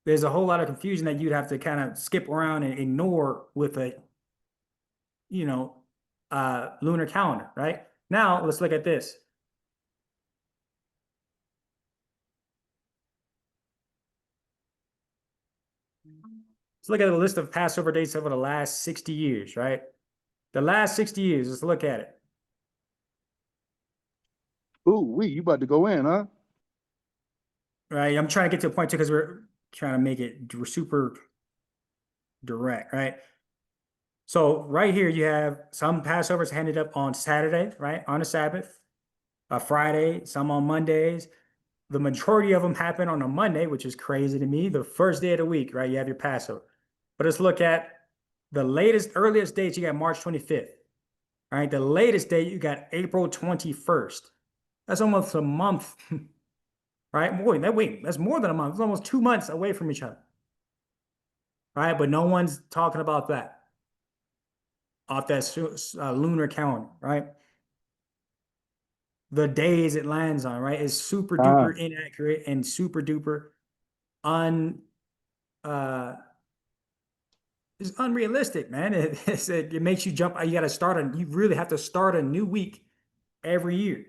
There's a whole lot of confusion that you'd have to kind of skip around and ignore with a, lunar calendar, right? Now let's look at this. Let's look at the list of Passover dates over the last 60 years, right? The last 60 years, let's look at it. Ooh, you about to go in, huh? Right, I'm trying to get to a point too because we're trying to make it super direct, right? So right here, you have some Passovers handed up on Saturday, right? On a Sabbath, a Friday, some on Mondays. The majority of them happen on a Monday, which is crazy to me. The first day of the week, right? You have your Passover. But let's look at the earliest dates. You got March 25th. All right. The latest date, you got April 21st. That's almost a month, right? Wait, that's more than a month. It's almost 2 months away from each other. Right. But no one's talking about that off that lunar calendar, right? The days it lands on, right, is super duper inaccurate and super duper un it's unrealistic, man. It makes you jump. You really have to start a new week every year.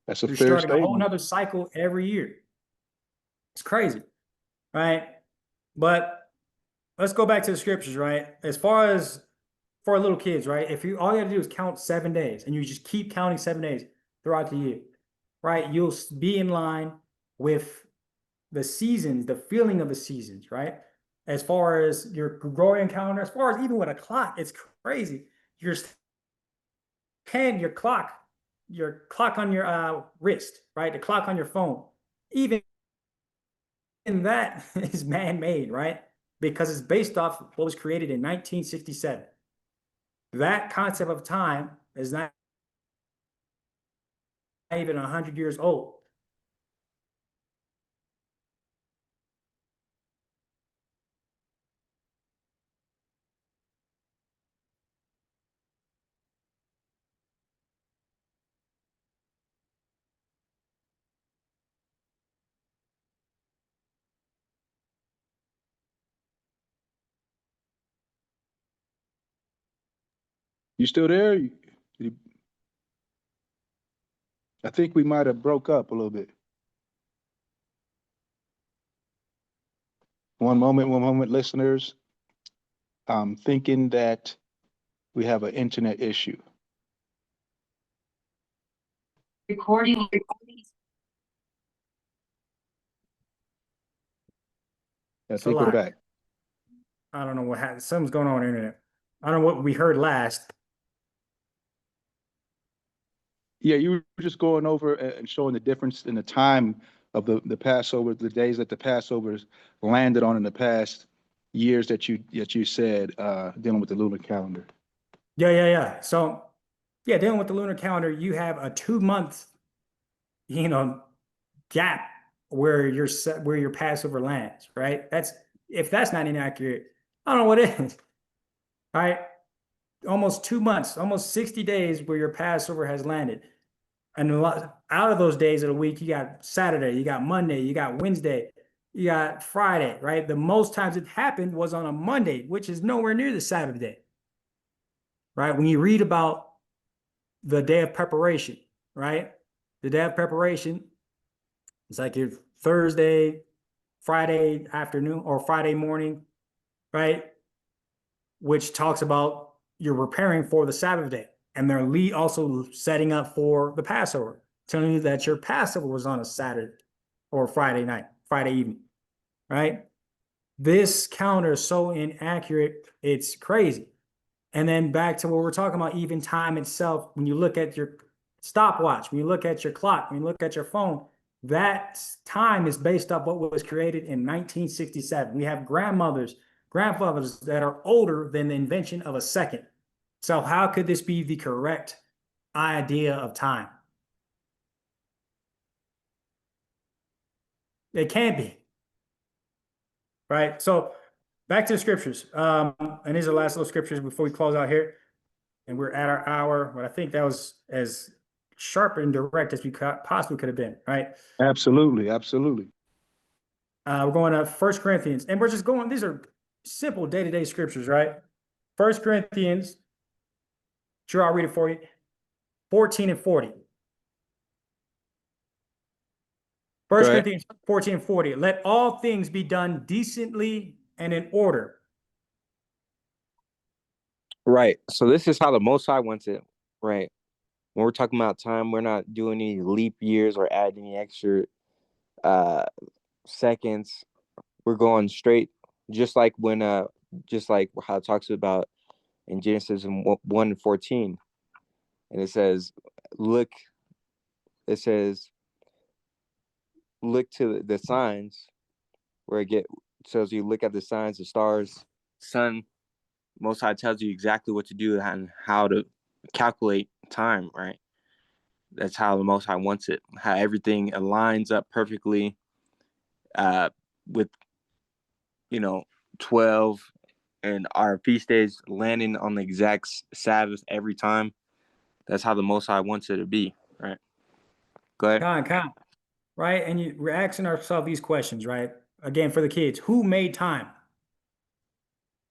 That's a You're fair starting a whole statement. nother cycle every year. It's crazy, right? But let's go back to the scriptures, right? As far as for little kids, right? If you all you have to do is count 7 days and you just keep counting 7 days throughout the year, right? You'll be in line with the seasons, the feeling of the seasons, right? As far as your Gregorian calendar, as far as even with a clock, it's crazy. You're paying your clock on your wrist, right? The clock on your phone, even that is man-made, right? Because it's based off what was created in 1967. That concept of time is not even 100 years old. You still there? I think we might have broke up a little bit. One moment, listeners. I'm thinking that we have an internet issue. Recording. I It's a think we're lot. back. I don't know what happened. Something's going on with the internet. I don't know what we heard last. Yeah, you were just going over and showing the difference in the time of the Passover, the days that the Passovers landed on in the past years that you said, dealing with the lunar calendar. Yeah. So, yeah, dealing with the lunar calendar, you have a 2 month, gap where your Passover lands, right? If that's not inaccurate, I don't know what is. All right, almost 2 months, almost 60 days where your Passover has landed, and out of those days of the week, you got Saturday, you got Monday, you got Wednesday, you got Friday, right? The most times it happened was on a Monday, which is nowhere near the Sabbath day, right? When you read about the day of preparation, right? The day of preparation, it's like your Thursday, Friday afternoon or Friday morning, right? Which talks about you're preparing for the Sabbath day. And they're also setting up for the Passover, telling you that your Passover was on a Saturday or Friday night, Friday evening, right? This calendar is so inaccurate, it's crazy. And then back to what we're talking about, even time itself, when you look at your stopwatch, when you look at your clock, when you look at your phone, that time is based off what was created in 1967. We have grandfathers that are older than the invention of a second. So how could this be the correct idea of time? It can't be. Right? So back to the scriptures. And these are the last little scriptures before we close out here. And we're at our hour, but I think that was as sharp and direct as we possibly could have been, right? Absolutely. We're going to 1 Corinthians, and we're just going, these are simple day-to-day scriptures, right? 1 Corinthians, sure, I'll read it for you, 14 and 40. 1 Corinthians 14 and 40. Let all things be done decently and in order. Right. So this is how the Most High wants it. Right. When we're talking about time, we're not doing any leap years or adding any extra seconds. We're going straight, just like how it talks about in Genesis 1:14, and it says, "Look." It says, "Look to the signs." Where it tells you look at the signs, the stars, sun. Most High tells you exactly what to do and how to calculate time. Right. That's how the Most High wants it. How everything aligns up perfectly. With 12 and our feast days landing on the exact Sabbath every time. That's how the Most High wants it to be, right? Go ahead. Right? And we're asking ourselves these questions, right? Again, for the kids, who made time?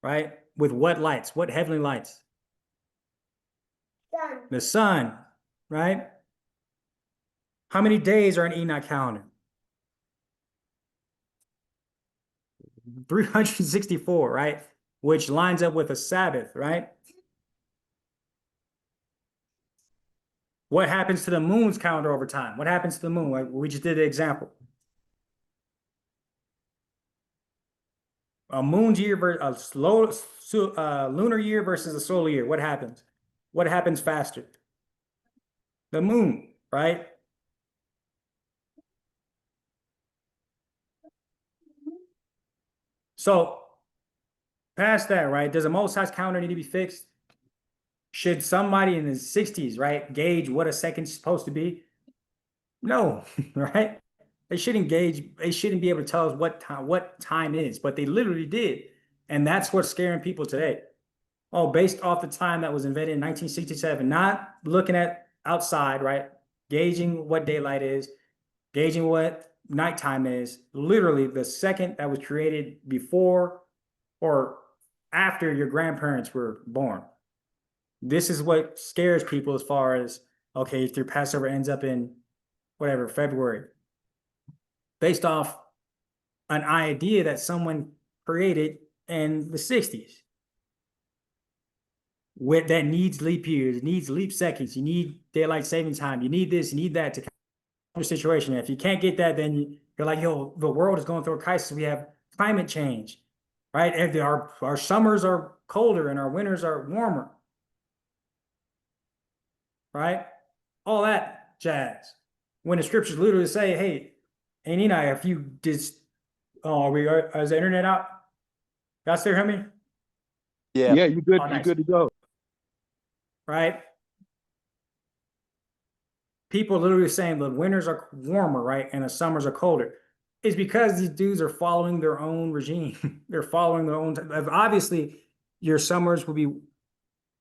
Right? With what lights? What heavenly lights? Sun. The sun, right? How many days are in Enoch calendar? 364, right? Which lines up with a Sabbath, right? What happens to the moon's calendar over time? What happens to the moon? Like we just did the example. A moon's year versus lunar year versus a solar year. What happens? What happens faster? The moon, right? So past that, right? Does a Most High's calendar need to be fixed? Should somebody in the 60s, right, gauge what a second's supposed to be? No, right? They shouldn't gauge, they shouldn't be able to tell us what time is, but they literally did. And that's what's scaring people today. Oh, based off the time that was invented in 1967, not looking at outside, right? Gauging what daylight is, gauging what nighttime is. Literally, the second that was created before or after your grandparents were born. This is what scares people as far as, okay, if your Passover ends up in whatever, February, based off an idea that someone created in the 60s. With that needs leap years, needs leap seconds, you need daylight saving time, you need this, you need that to counter the situation. If you can't get that, then you're like, yo, the world is going through a crisis. We have climate change, right? And our summers are colder and our winters are warmer, right? All that jazz. When the scriptures literally say, hey, and Enoch, if you just, is the internet out? Y'all still hear me? Yeah. Yeah, you're good. Oh, You're nice. good to go. Right? People literally saying the winters are warmer, right? And the summers are colder. It's because these dudes are following their own regime. They're following their own. Obviously, your summers will be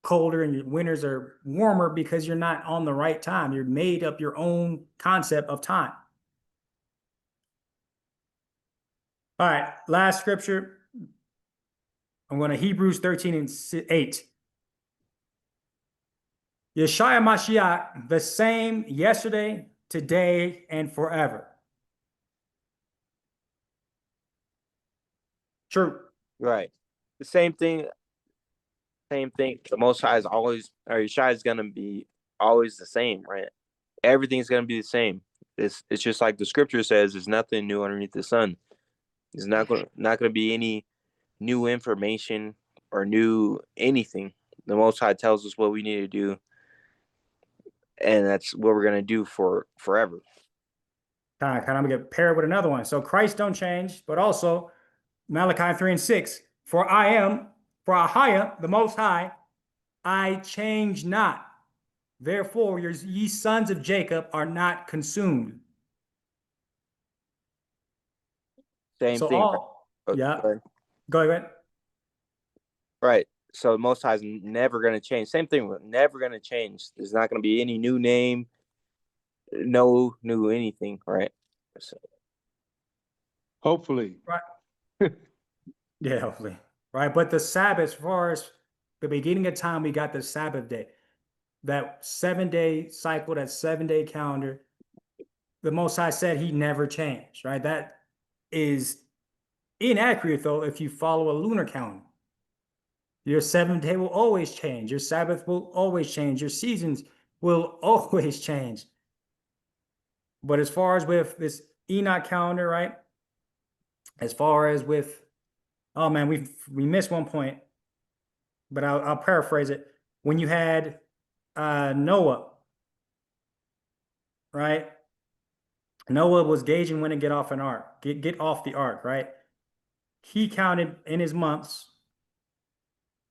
colder and your winters are warmer because you're not on the right time. You're made up your own concept of time. All right, last scripture. I'm going to Hebrews 13:8. Yeshua Mashiach, the same yesterday, today, and forever. True. Right. The same thing. Same thing. The Most High is always, or Yeshua is gonna be always the same, right? Everything's gonna be the same. It's just like the scripture says. There's nothing new underneath the sun. There's not gonna be any new information or new anything. The Most High tells us what we need to do, and that's what we're gonna do for forever. Kind of get paired with another one. So Christ don't change, but also Malachi 3:6. For Ahia, the Most High, I change not. Therefore, ye sons of Jacob are not consumed. Same So thing. yeah. Right? Go ahead. Right. So the Most High is never going to change. Same thing. We're never going to change. There's not going to be any new name, no new anything. Right. So, Hopefully. Right. Yeah, hopefully. Right. But the Sabbath, as far as the beginning of time, we got the Sabbath day. That 7-day cycle, that 7-day calendar, the Most High said he never changed, right? That is inaccurate, though, if you follow a lunar calendar. Your 7th day will always change. Your Sabbath will always change. Your seasons will always change. But as far as with this Enoch calendar, right? As far as with, oh man, we missed one point. but I'll paraphrase it. When you had Noah, right? Noah was gauging when to get off an ark, get off the ark, right? He counted in his months,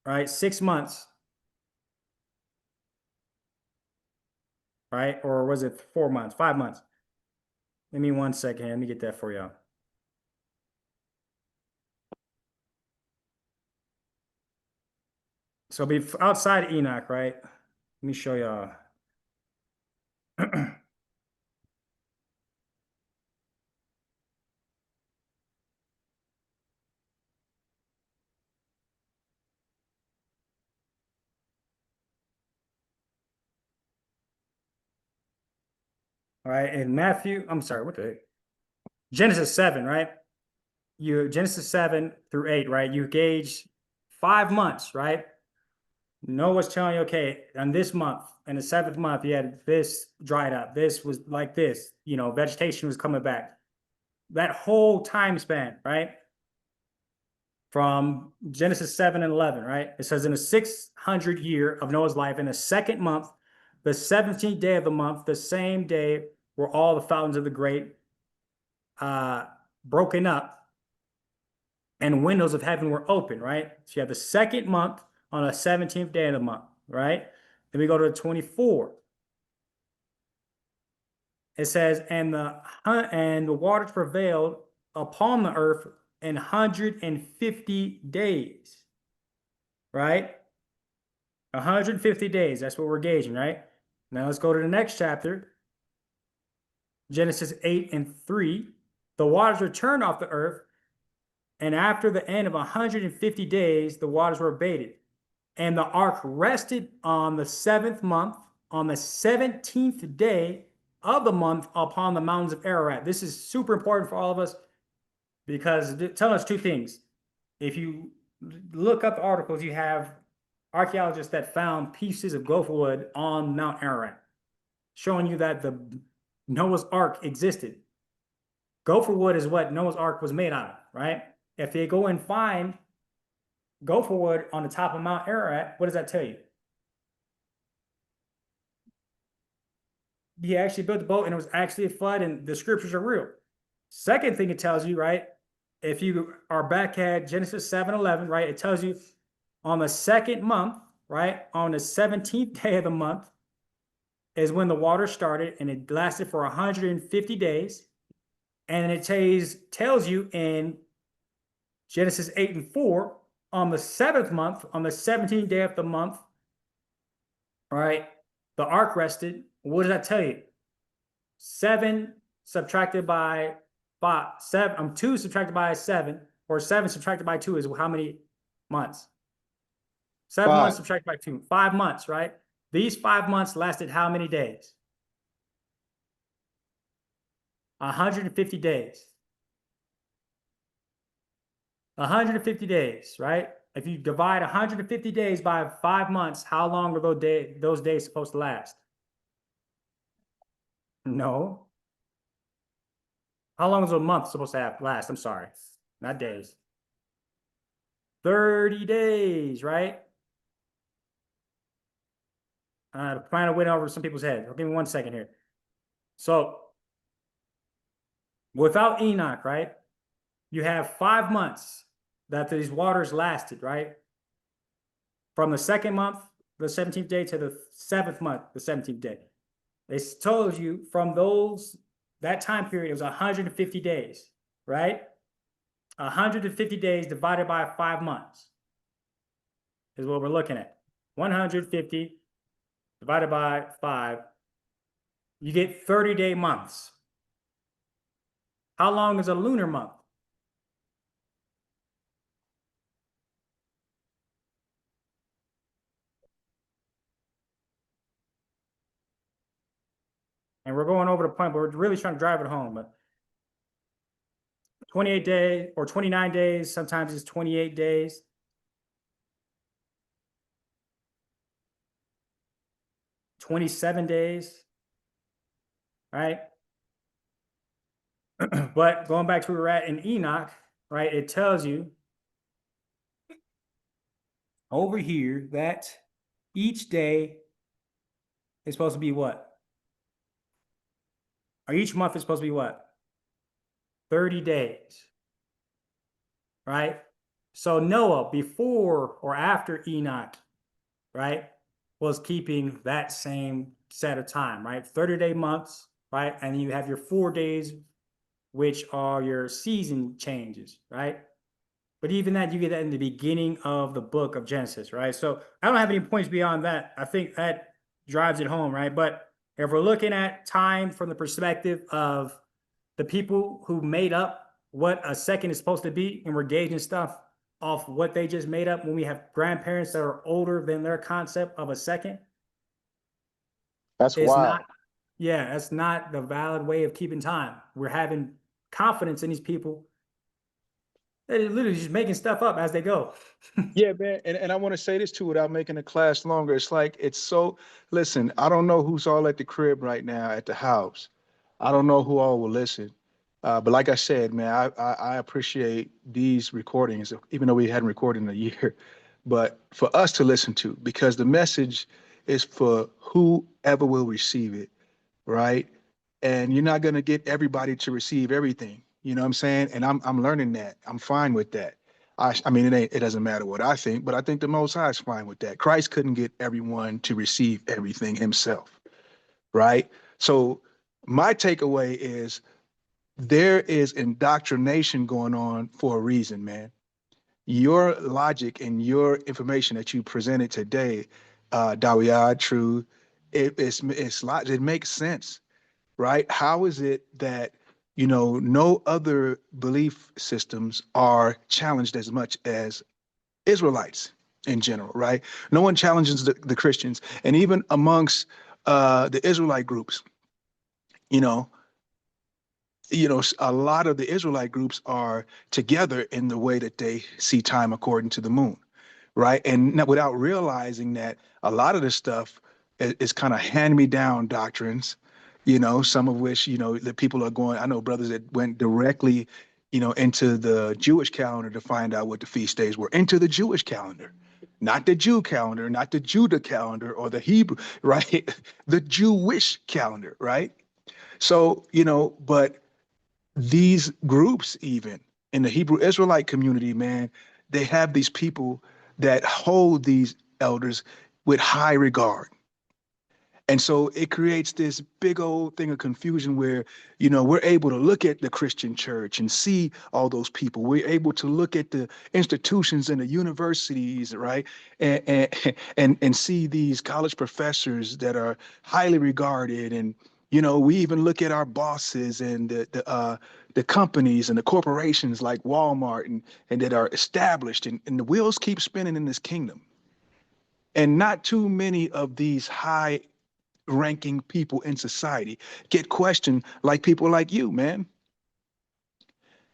right? 6 months, right? Or was it 4 months, 5 months? Give me 1 second. Let me get that for y'all. So be outside Enoch, right? Let me show y'all. All right, in Matthew, I'm sorry, what the heck? Genesis 7, right? You Genesis 7 through 8, right? You gauge 5 months, right? Noah's telling you, okay, on this month, in the 7th month, you had this dried up. This was like this, vegetation was coming back. That whole time span, right? From Genesis 7 and 11, right? It says in the 600 year of Noah's life, in the 2nd month, the 17th day of the month, the same day were all the fountains of the great broken up and windows of heaven were open, right? So you have the 2nd month on the 17th day of the month, right? Then we go to the 24. It says, and the waters prevailed upon the earth in 150 days, right? 150 days. That's what we're gauging, right? Now let's go to the next chapter. Genesis 8 and 3. The waters returned off the earth, and after the end of 150 days, the waters were abated. And the ark rested on the 7th month, on the 17th day of the month upon the mountains of Ararat. This is super important for all of us because it tells us 2 things. If you look up the articles, you have archaeologists that found pieces of gopher wood on Mount Ararat, showing you that the Noah's Ark existed. Gopher wood is what Noah's Ark was made out of, right? If they go and find gopher wood on the top of Mount Ararat, what does that tell you? He actually built the boat and it was actually a flood and the scriptures are real. Second thing it tells you, right? If you are back at Genesis 7:11, right? It tells you on the 2nd month, right? On the 17th day of the month is when the water started and it lasted for 150 days. And it tells you in Genesis 8 and 4, on the 7th month, on the 17th day of the month, right, the ark rested. What does that tell you? 7 subtracted by 5, 2 subtracted by 7, or 7 subtracted by 2 is how many months? 7 5. months subtracted by 2, 5 months, right? These 5 months lasted how many days? 150 days. 150 days, right? If you divide 150 days by 5 months, how long are those days supposed to last? No. How long is a month supposed to last? I'm sorry, not days. 30 days, right? Trying to win over some people's heads. Give me 1 second here. So, without Enoch, right? You have 5 months that these waters lasted, right? From the 2nd month, the 17th day, to the 7th month, the 17th day. They told you from that time period, it was 150 days, right? 150 days divided by 5 months is what we're looking at. 150 divided by 5, you get 30-day months. How long is a lunar month? And we're going over the point, but we're really trying to drive it home. But 28 days or 29 days, sometimes it's 28 days. 27 days, right? But going back to where we're at in Enoch, right? It tells you, over here that each day is supposed to be what? Or each month is supposed to be what? 30 days. Right? So Noah, before or after Enoch, right, was keeping that same set of time, right? 30-day months, right? And you have your 4 days, which are your season changes, right? But even that, you get that in the beginning of the book of Genesis, right? So I don't have any points beyond that. I think that drives it home, right? But if we're looking at time from the perspective of the people who made up what a second is supposed to be, and we're gauging stuff off what they just made up when we have grandparents that are older than their concept of a second, That's it's wild. not, yeah, that's not the valid way of keeping time. We're having confidence in these people. They're literally just making stuff up as they go. Yeah, man. And I want to say this too without making the class longer. It's like, it's so, listen, I don't know who's all at the crib right now at the house. I don't know who all will listen. But like I said, man, I appreciate these recordings, even though we hadn't recorded in a year, but for us to listen to, because the message is for whoever will receive it, right? And you're not going to get everybody to receive everything. You know what I'm saying? And I'm learning that. I'm fine with that. I mean, it doesn't matter what I think, but I think the Most High is fine with that. Christ couldn't get everyone to receive everything himself, right? So my takeaway is there is indoctrination going on for a reason, man. Your logic and your information that you presented today, Dawiyad, True, it makes sense, right? How is it that, no other belief systems are challenged as much as Israelites in general, right? No one challenges the Christians. And even amongst the Israelite groups, you know, a lot of the Israelite groups are together in the way that they see time according to the moon, right? And without realizing that a lot of this stuff is kind of hand-me-down doctrines, some of which, the people are going, I know brothers that went directly, into the Jewish calendar to find out what the feast days were, into the Jewish calendar, not the Jew calendar, not the Judah calendar or the Hebrew, right? The Jewish calendar, right? So, but these groups, even in the Hebrew Israelite community, man, they have these people that hold these elders with high regard. And so it creates this big old thing of confusion where, we're able to look at the Christian church and see all those people. We're able to look at the institutions and the universities, right? And see these college professors that are highly regarded. And, we even look at our bosses and the companies and the corporations like Walmart and that are established, and the wheels keep spinning in this kingdom. And not too many of these high ranking people in society get questioned like people like you, man.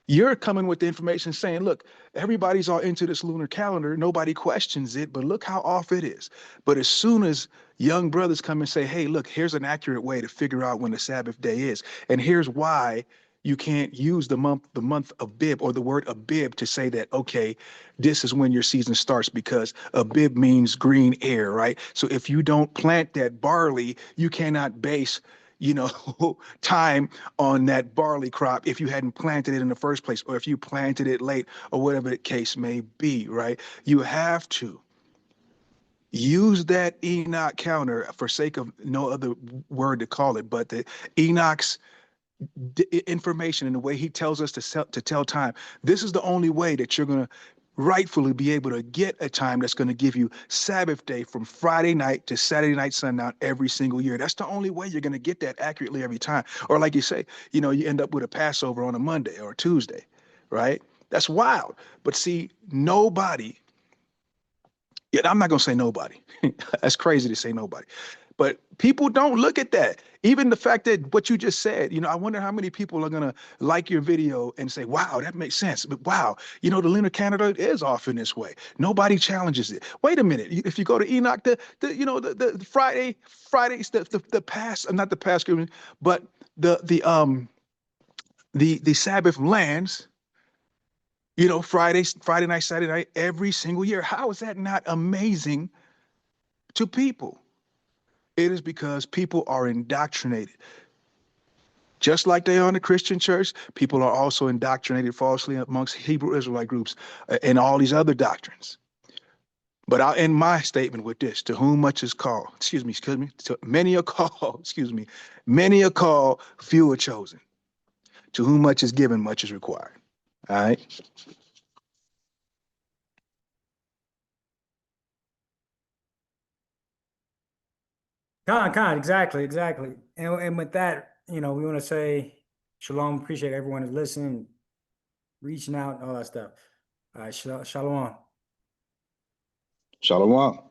You're coming with the information saying, look, everybody's all into this lunar calendar. Nobody questions it, but look how off it is. But as soon as young brothers come and say, hey, look, here's an accurate way to figure out when the Sabbath day is. And here's why you can't use the month of Abib or the word Abib to say that, okay, this is when your season starts, because Abib means green air, right? So if you don't plant that barley, you cannot base time on that barley crop if you hadn't planted it in the first place, or if you planted it late, or whatever the case may be, right? You have to use that Enoch counter, for sake of no other word to call it, but the Enoch's information and the way he tells us to tell time. This is the only way that you're going to rightfully be able to get a time that's going to give you Sabbath day from Friday night to Saturday night sundown every single year. That's the only way you're going to get that accurately every time. Or like you say, you end up with a Passover on a Monday or a Tuesday, right? That's wild. But see, nobody, yeah, I'm not going to say nobody. That's crazy to say nobody. But people don't look at that. Even the fact that what you just said, I wonder how many people are going to like your video and say, wow, that makes sense. But wow, the lunar calendar is off in this way. Nobody challenges it. Wait a minute. If you go to Enoch, the Fridays, the past, not the past, but the Sabbath lands You know, Friday night, Saturday night, every single year. How is that not amazing to people? It is because people are indoctrinated. Just like they are in the Christian church, people are also indoctrinated falsely amongst Hebrew Israelite groups and all these other doctrines. But I'll end my statement with this: to whom much is called, excuse me, to many are called, excuse me, many are called, few are chosen. To whom much is given, much is required. All right. Exactly, exactly. And with that, you know, we want to say shalom. Appreciate everyone who's listening, reaching out, and all that stuff. All right, shalom. Shalom.